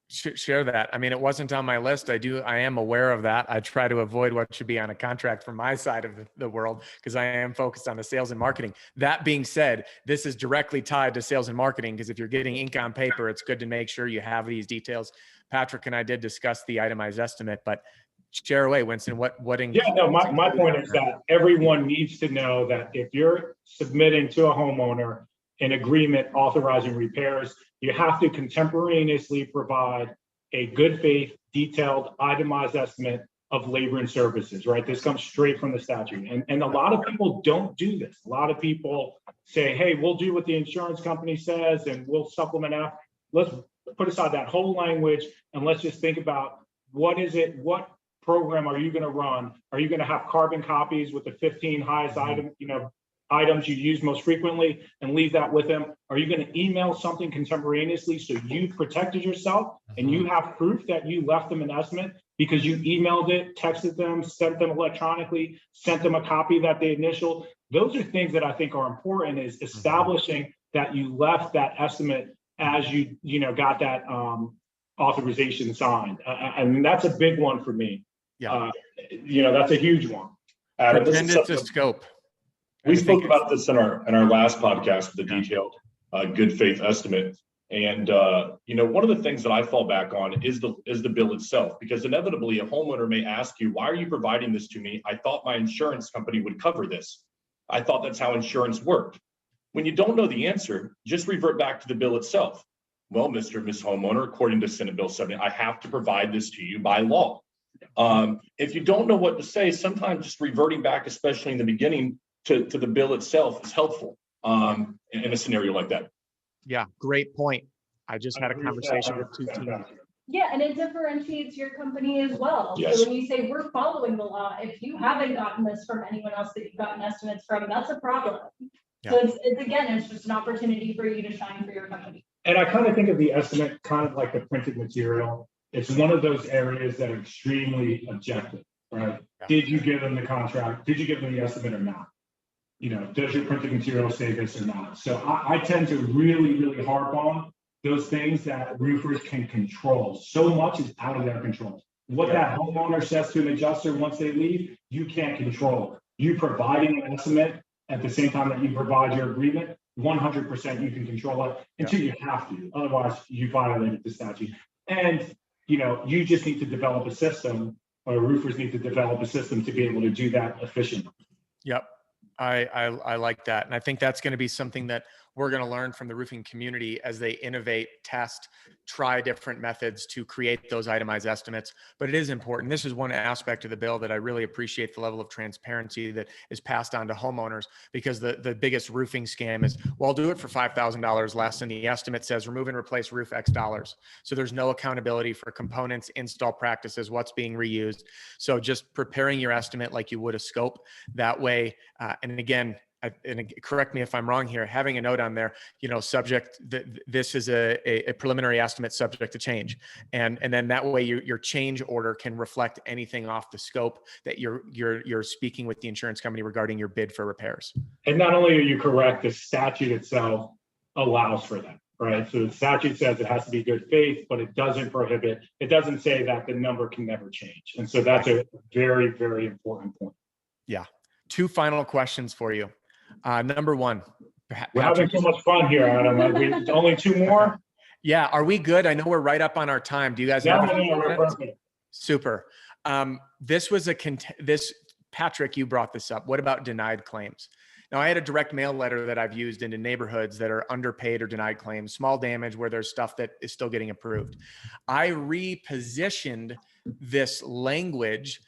Share that. I mean, it wasn't on my list. I am aware of that. I try to avoid what should be on a contract from my side of the world, because I am focused on the sales and marketing. That being said, this is directly tied to sales and marketing, because if you're getting ink on paper, it's good to make sure you have these details. Patrick and I did discuss the itemized estimate, but share away, Winston. My point is that everyone needs to know that if you're submitting to a homeowner an agreement authorizing repairs, you have to contemporaneously provide a good faith, detailed, itemized estimate of labor and services, right? This comes straight from the statute. And a lot of people don't do this. A lot of people say, hey, we'll do what the insurance company says and we'll supplement out. Let's put aside that whole language and let's just think about what program are you going to run? Are you going to have carbon copies with the 15 highest items you use most frequently and leave that with them? Are you going to email something contemporaneously so you protected yourself and you have proof that you left them an estimate because you emailed it, texted them, sent them electronically, sent them a copy that they initialed? Those are things that I think are important, is establishing that you left that estimate as you got that authorization signed. And that's a big one for me. That's a huge one. Adam, pretend it's a scope. We spoke about this in our last podcast, the detailed good faith estimate. And one of the things that I fall back on is the bill itself, because inevitably a homeowner may ask you, why are you providing this to me? I thought my insurance company would cover this. I thought that's how insurance worked. When you don't know the answer, just revert back to the bill itself. Well, Mr. and Ms. Homeowner, according to Senate Bill 70, I have to provide this to you by law. If you don't know what to say, sometimes just reverting back, especially in the beginning, to the bill itself is helpful in a scenario like that. Yeah, great point. I just had a conversation with two teams. Yeah, and it differentiates your company as well. Yes. So when you say we're following the law, if you haven't gotten this from anyone else that you've gotten estimates from, that's a problem. Yeah. So it's just an opportunity for you to shine for your company. And I kind of think of the estimate kind of like the printed material. It's one of those areas that are extremely objective, right? Yeah. Did you give them the contract? Did you give them the estimate or not? Does your printed material say this or not? So I tend to really, really harp on those things that roofers can control. So much is out of their control. What that homeowner says to an adjuster once they leave, you can't control. You providing an estimate at the same time that you provide your agreement, 100% you can control it until you have to. Otherwise, you violated the statute. And, you just need to develop a system, or roofers need to develop a system to be able to do that efficiently. Yep. I like that. And I think that's going to be something that we're going to learn from the roofing community as they innovate, test, try different methods to create those itemized estimates. But it is important. This is one aspect of the bill that I really appreciate, the level of transparency that is passed on to homeowners, because the biggest roofing scam is, well, I'll do it for $5,000 less, and the estimate says remove and replace roof X dollars. So there's no accountability for components, install practices, what's being reused. So just preparing your estimate like you would a scope that way. And again, correct me if I'm wrong here, having a note on there, subject that this is a preliminary estimate subject to change. And then that way your change order can reflect anything off the scope that you're speaking with the insurance company regarding your bid for repairs. And not only are you correct, the statute itself allows for that, right? So the statute says it has to be good faith, but it doesn't say that the number can never change. And so that's a very, very important point. Yeah. 2 final questions for you. Number 1. We're having so much fun here, Adam. Only 2 more? Yeah. Are we good? I know we're right up on our time. Do you guys have we're perfect. Super. Patrick, you brought this up. What about denied claims? Now, I had a direct mail letter that I've used into neighborhoods that are underpaid or denied claims, small damage where there's stuff that is still getting approved. I repositioned this language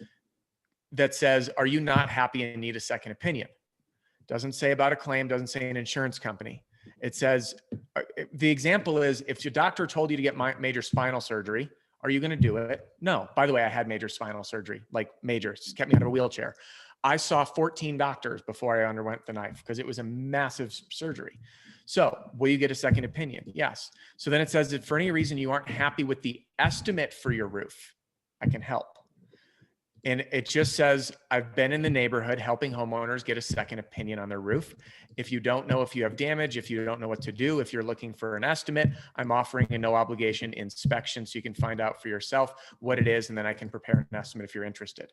that says, are you not happy and need a second opinion? Doesn't say about a claim, doesn't say an insurance company. It says, the example is, if your doctor told you to get major spinal surgery, are you going to do it? No. By the way, I had major spinal surgery, like major, it kept me out of a wheelchair. I saw 14 doctors before I underwent the knife because it was a massive surgery. So will you get a second opinion? Yes. So then it says that for any reason you aren't happy with the estimate for your roof, I can help. And it just says, I've been in the neighborhood helping homeowners get a second opinion on their roof. If you don't know if you have damage, if you don't know what to do, if you're looking for an estimate, I'm offering a no obligation inspection so you can find out for yourself what it is, and then I can prepare an estimate if you're interested.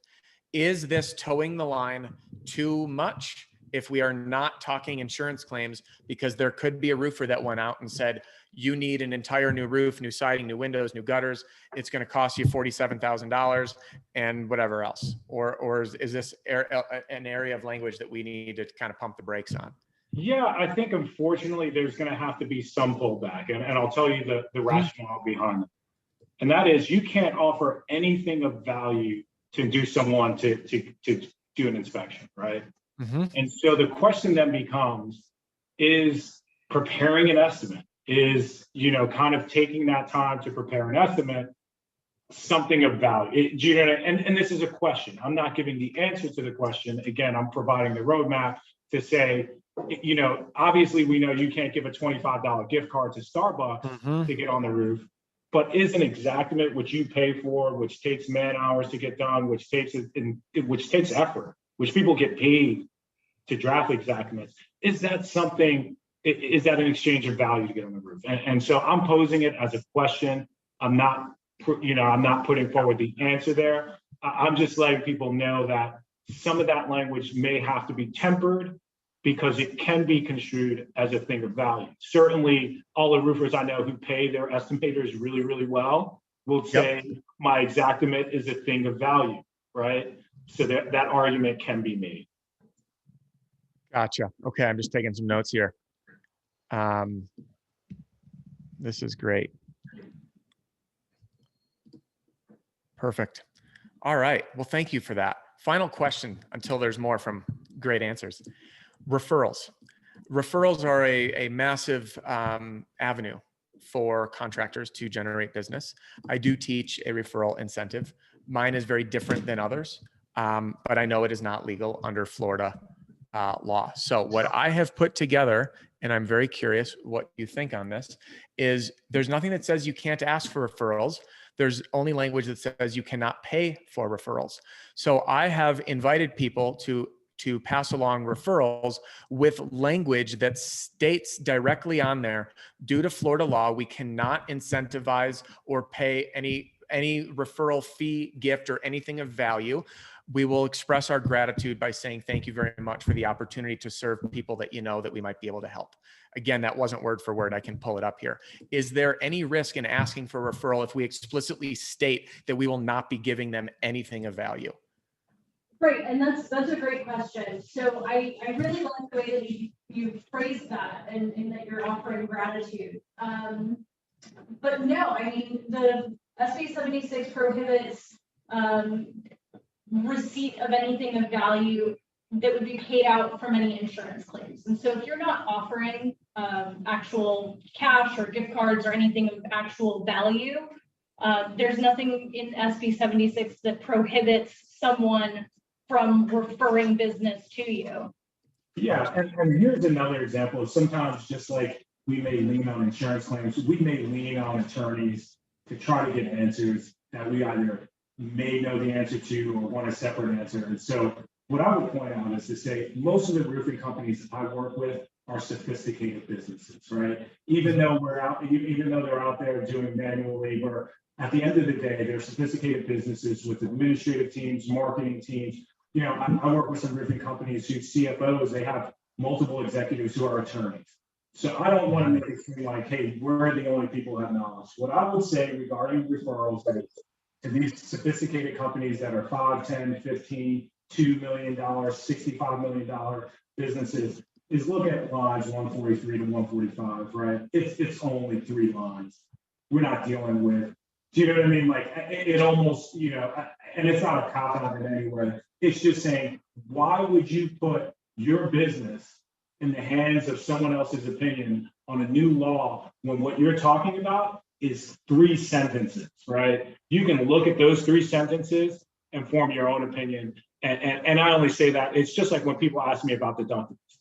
Is this towing the line too much if we are not talking insurance claims? Because there could be a roofer that went out and said, you need an entire new roof, new siding, new windows, new gutters. It's going to cost you $47,000 and whatever else. Or is this an area of language that we need to kind of pump the brakes on? Yeah, I think unfortunately there's going to have to be some pullback. And I'll tell you the rationale behind it. And that is, you can't offer anything of value to induce someone to do an inspection, right? Mm-hmm. And so the question then becomes, is preparing an estimate, is, kind of taking that time to prepare an estimate, something of value? Do you know what I mean? And this is a question. I'm not giving the answer to the question. Again, I'm providing the roadmap to say, obviously we know you can't give a $25 gift card to Starbucks to get on the roof, but is an Xactimate, which you pay for, which takes man hours to get done, which takes effort, which people get paid to draft Xactimates, is that something? Is that an exchange of value to get on the roof? And so I'm posing it as a question. I'm not putting forward the answer there. I'm just letting people know that some of that language may have to be tempered because it can be construed as a thing of value. Certainly, all the roofers I know who pay their estimators really, really well will say, my Xactimate is a thing of value, right? So that argument can be made. Gotcha. Okay, I'm just taking some notes here. This is great. Perfect. All right. Well, thank you for that. Final question until there's more from great answers. Referrals. Referrals are a massive avenue for contractors to generate business. I do teach a referral incentive. Mine is very different than others, but I know it is not legal under Florida law. So what I have put together, and I'm very curious what you think on this, is there's nothing that says you can't ask for referrals. There's only language that says you cannot pay for referrals. So I have invited people to pass along referrals with language that states directly on there, due to Florida law, we cannot incentivize or pay any referral fee, gift, or anything of value. We will express our gratitude by saying thank you very much for the opportunity to serve people that that we might be able to help. Again, that wasn't word for word. I can pull it up here. Is there any risk in asking for a referral if we explicitly state that we will not be giving them anything of value? Right, and that's a great question. So I really like the way that you phrased that and that you're offering gratitude. But no, I mean, the SB 76 prohibits receipt of anything of value that would be paid out from any insurance claims. And so if you're not offering actual cash or gift cards or anything of actual value, there's nothing in SB 76 that prohibits someone from referring business to you. Yeah, and here's another example of sometimes just like we may lean on insurance claims, we may lean on attorneys to try to get answers that we either may know the answer to or want a separate answer. And so what I would point out is to say most of the roofing companies I work with are sophisticated businesses, right? Even though they're out there doing manual labor, at the end of the day, they're sophisticated businesses with administrative teams, marketing teams. You know, I work with some roofing companies whose CFOs, they have multiple executives who are attorneys. So I don't want to make it seem like, hey, we're the only people who have knowledge. What I would say regarding referrals is to these sophisticated companies that are 5, 10, 15, $2 million, $65 million businesses is look at lines 143 to 145, right? It's only 3 lines. We're not dealing with, do you know what I mean? Like it almost, you know, and it's not a cop out in any way. It's just saying, why would you put your business in the hands of someone else's opinion on a new law when what you're talking about is 3 sentences, right? You can look at those 3 sentences and form your own opinion. And I only say that, it's just like when people ask me about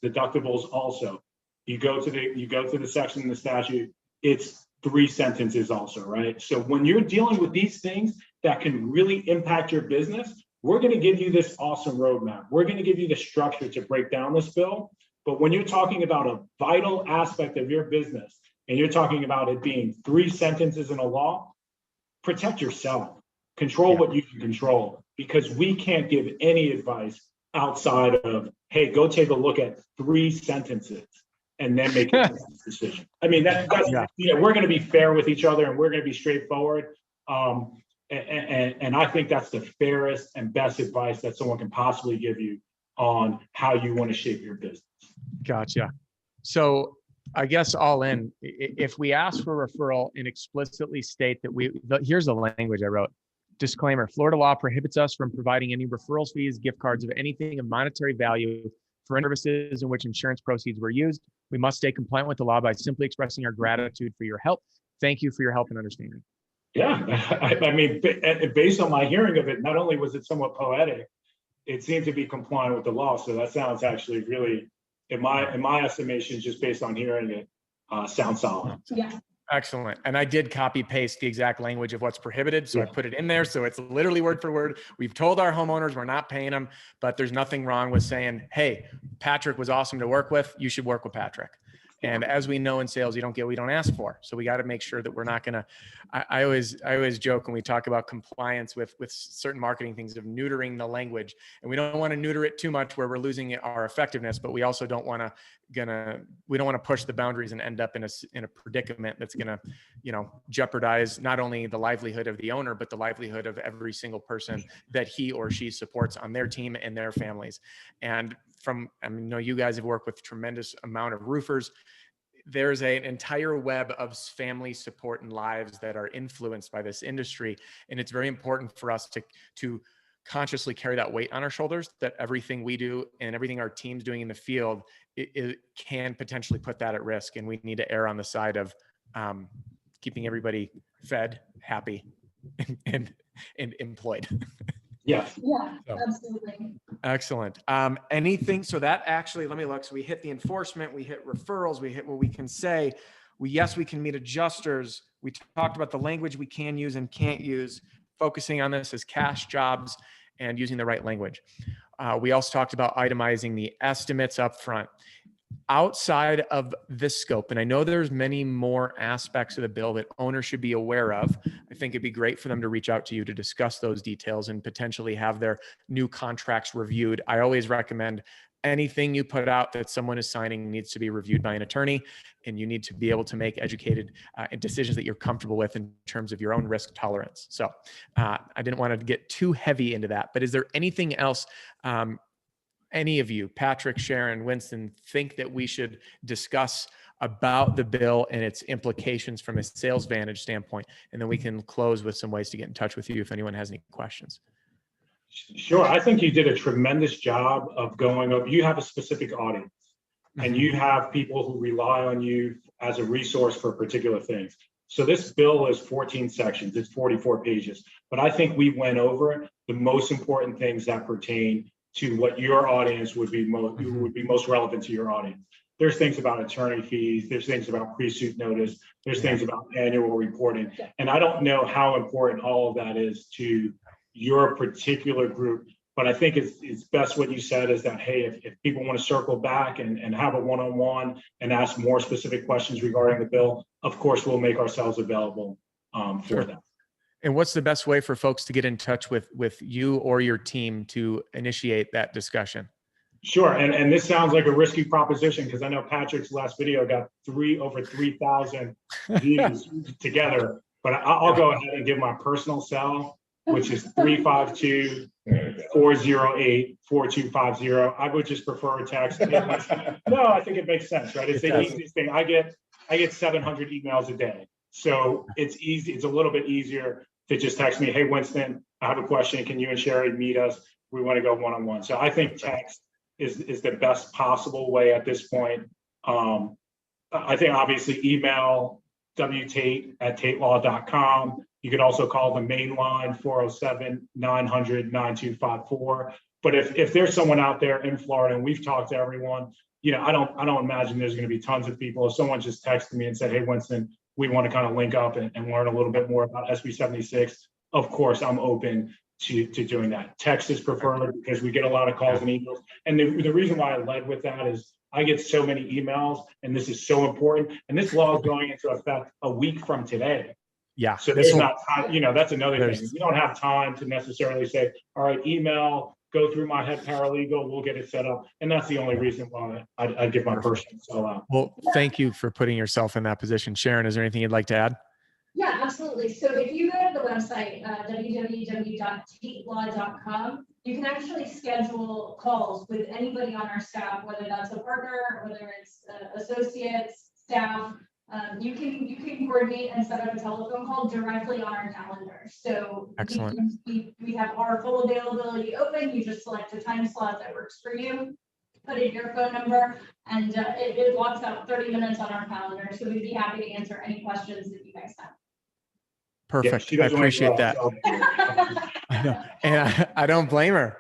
deductibles also. You go to the section in the statute, it's 3 sentences also, right? So when you're dealing with these things that can really impact your business, we're going to give you this awesome roadmap. We're going to give you the structure to break down this bill. But when you're talking about a vital aspect of your business and you're talking about it being 3 sentences in a law, protect yourself, control what you can control, because we can't give any advice outside of, hey, go take a look at 3 sentences and then make a decision. I mean, that's you know, we're going to be fair with each other and we're going to be straightforward. And I think that's the fairest and best advice that someone can possibly give you on how you want to shape your business. Gotcha. So I guess all in, if we ask for referral and explicitly state that here's the language I wrote. Disclaimer, Florida law prohibits us from providing any referrals, fees, gift cards of anything of monetary value for services in which insurance proceeds were used. We must stay compliant with the law by simply expressing our gratitude for your help. Thank you for your help and understanding. Yeah, I mean, based on my hearing of it, not only was it somewhat poetic, it seemed to be compliant with the law. So that sounds actually really, in my estimation, just based on hearing it, sounds solid. Yeah. Excellent. And I did copy paste the exact language of what's prohibited. So I put it in there. So it's literally word for word. We've told our homeowners we're not paying them, but there's nothing wrong with saying, hey, Patrick was awesome to work with. You should work with Patrick. And as we know in sales, you don't get what you don't ask for. So we got to make sure that we're not going to, I always joke when we talk about compliance with certain marketing things of neutering the language. And we don't want to neuter it too much where we're losing our effectiveness, but we also don't want to push the boundaries and end up in a predicament that's going to, you know, jeopardize not only the livelihood of the owner, but the livelihood of every single person that he or she supports on their team and their families. And I know you guys have worked with tremendous amount of roofers. There's an entire web of family support and lives that are influenced by this industry. And it's very important for us to consciously carry that weight on our shoulders, that everything we do and everything our team's doing in the field, it can potentially put that at risk. And we need to err on the side of keeping everybody fed, happy, and employed. Yeah, absolutely. Excellent. Anything, so that actually, let me look. So we hit the enforcement, we hit referrals, we hit what we can say. We can meet adjusters. We talked about the language we can use and can't use, focusing on this as cash jobs and using the right language. We also talked about itemizing the estimates up front. Outside of this scope, and I know there's many more aspects of the bill that owners should be aware of, I think it'd be great for them to reach out to you to discuss those details and potentially have their new contracts reviewed. I always recommend anything you put out that someone is signing needs to be reviewed by an attorney, and you need to be able to make educated decisions that you're comfortable with in terms of your own risk tolerance. So I didn't want to get too heavy into that, but is there anything else any of you, Patrick, Sharon, Winston, think that we should discuss about the bill and its implications from a sales vantage standpoint? And then we can close with some ways to get in touch with you if anyone has any questions. Sure. I think you did a tremendous job of going up. You have a specific audience and you have people who rely on you as a resource for particular things. So this bill is 14 sections, it's 44 pages, but I think we went over the most important things that pertain to what your audience would be most relevant to your audience. There's things about attorney fees, there's things about pre-suit notice, there's things about annual reporting. And I don't know how important all of that is to your particular group, but I think it's best what you said is that, hey, if people want to circle back and have a one-on-one and ask more specific questions regarding the bill, of course, we'll make ourselves available for that. And what's the best way for folks to get in touch with you or your team to initiate that discussion? Sure, and this sounds like a risky proposition because I know Patrick's last video got over 3,000 views together, but I'll go ahead and give my personal cell, which is 352-408-4250. I would just prefer a text. No, I think it makes sense, right? It's the easiest thing. I get 700 emails a day, so it's easy. It's a little bit easier to just text me, hey, Winston, I have a question. Can you and Sharon meet us? We want to go one-on-one. So I think text is the best possible way at this point. I think obviously email wtaitt@taittlaw.com. You can also call the main line 407-900-9254. But if there's someone out there in Florida, and we've talked to everyone, I don't imagine there's going to be tons of people. If someone just texted me and said, hey, Winston, we want to kind of link up and learn a little bit more about SB 76, of course, I'm open to doing that. Text is preferred because we get a lot of calls and emails. And the reason why I led with that is I get so many emails, and this is so important. And this law is going into effect a week from today. Yeah. So there's not time, that's another thing. We don't have time to necessarily say, all right, email, go through my head paralegal, we'll get it set up. And that's the only reason why I give my personal cell out. Well, thank you for putting yourself in that position. Sharon, is there anything you'd like to add? Yeah, absolutely. So if you go to the website, www.taittlaw.com, you can actually schedule calls with anybody on our staff, whether that's a partner, whether it's associates, staff. You can coordinate and set up a telephone call directly on our calendar. So excellent. We have our full availability open. You just select a time slot that works for you, put in your phone number, and it blocks out 30 minutes on our calendar. So we'd be happy to answer any questions that you guys have. Perfect. I appreciate that. I know. And I don't blame her.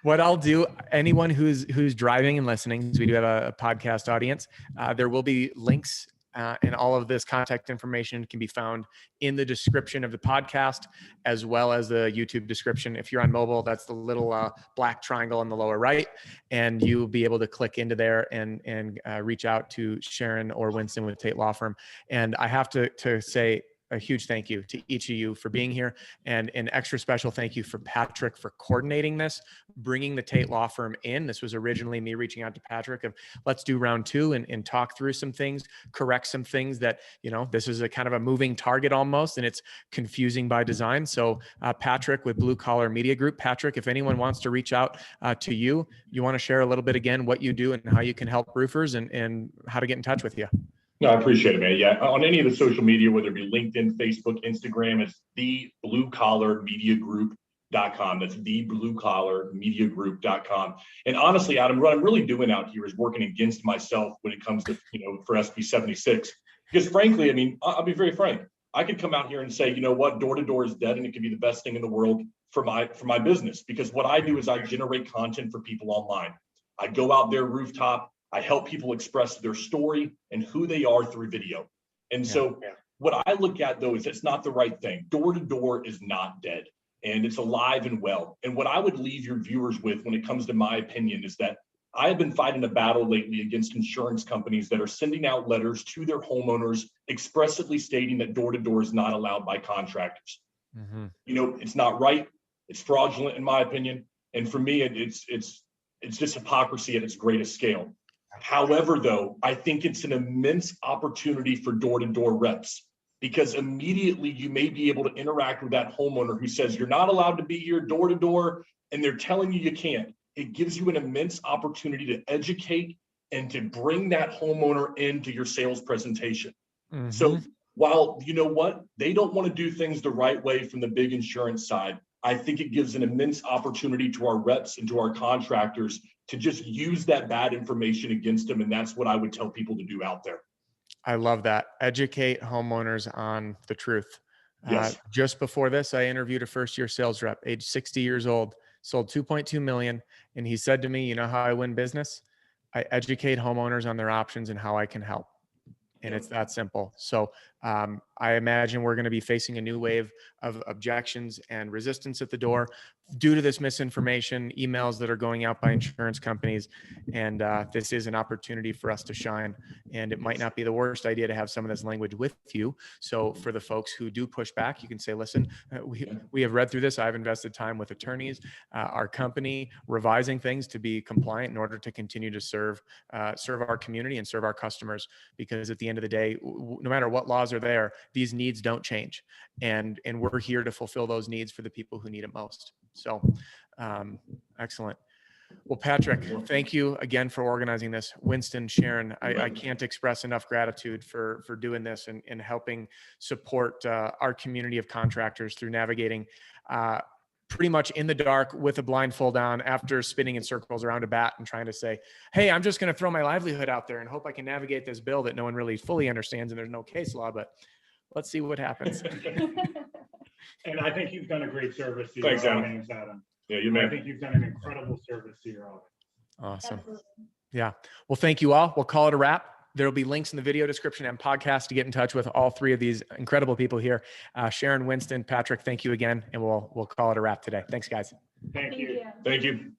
What I'll do, anyone who's driving and listening, because we do have a podcast audience, there will be links and all of this contact information can be found in the description of the podcast, as well as the YouTube description. If you're on mobile, that's the little black triangle on the lower right, and you'll be able to click into there and reach out to Sharon or Winston with Taitt Law Firm. And I have to say a huge thank you to each of you for being here, and an extra special thank you for Patrick for coordinating this, bringing the Taitt Law Firm in. This was originally me reaching out to Patrick of let's do round two and talk through some things, correct some things that, this is a kind of a moving target almost, and it's confusing by design. So Patrick with Blue Collar Media Group. Patrick, if anyone wants to reach out to you, you want to share a little bit again what you do and how you can help roofers and how to get in touch with you. No, I appreciate it, man. Yeah, on any of the social media, whether it be LinkedIn, Facebook, Instagram, it's thebluecollarmediagroup.com. That's thebluecollarmediagroup.com. And honestly, Adam, what I'm really doing out here is working against myself when it comes to, for SB 76. Because frankly, I mean, I'll be very frank. I could come out here and say, you know what, door to door is dead, and it could be the best thing in the world for my business. Because what I do is I generate content for people online. I go out there rooftop. I help people express their story and who they are through video. And so what I look at, though, is it's not the right thing. Door to door is not dead, and it's alive and well. And what I would leave your viewers with when it comes to my opinion is that I have been fighting a battle lately against insurance companies that are sending out letters to their homeowners expressly stating that door to door is not allowed by contractors. Mm-hmm. It's not right. It's fraudulent, in my opinion. And for me, it's just hypocrisy at its greatest scale. However, though, I think it's an immense opportunity for door-to-door reps, because immediately you may be able to interact with that homeowner who says you're not allowed to be here door-to-door, and they're telling you can't. It gives you an immense opportunity to educate and to bring that homeowner into your sales presentation. Mm-hmm. So while they don't want to do things the right way from the big insurance side, I think it gives an immense opportunity to our reps and to our contractors to just use that bad information against them. And that's what I would tell people to do out there. I love that. Educate homeowners on the truth. Yes. Just before this, I interviewed a first-year sales rep, age 60 years old, sold 2.2 million. And he said to me, you know how I win business? I educate homeowners on their options and how I can help. And it's that simple. So I imagine we're going to be facing a new wave of objections and resistance at the door due to this misinformation, emails that are going out by insurance companies. And this is an opportunity for us to shine. And it might not be the worst idea to have some of this language with you. So for the folks who do push back, you can say, listen, we have read through this. I've invested time with attorneys, our company revising things to be compliant in order to continue to serve our community and serve our customers. Because at the end of the day, no matter what laws are there, these needs don't change. And we're here to fulfill those needs for the people who need it most. So excellent. Well, Patrick, thank you again for organizing this. Winston, Sharon, I can't express enough gratitude for doing this and helping support our community of contractors through navigating pretty much in the dark with a blindfold on after spinning in circles around a bat and trying to say, hey, I'm just going to throw my livelihood out there and hope I can navigate this bill that no one really fully understands and there's no case law, but let's see what happens. And I think you've done a great service to Thanks, your Adam. audience, Adam. Yeah, you I may. think you've done an incredible service to your audience. Awesome. Absolutely. Yeah. Well, thank you all. We'll call it a wrap. There will be links in the video description and podcast to get in touch with all three of these incredible people here. Sharon, Winston, Patrick, thank you again. And we'll call it a wrap today. Thanks, guys. Thank you. Thank you.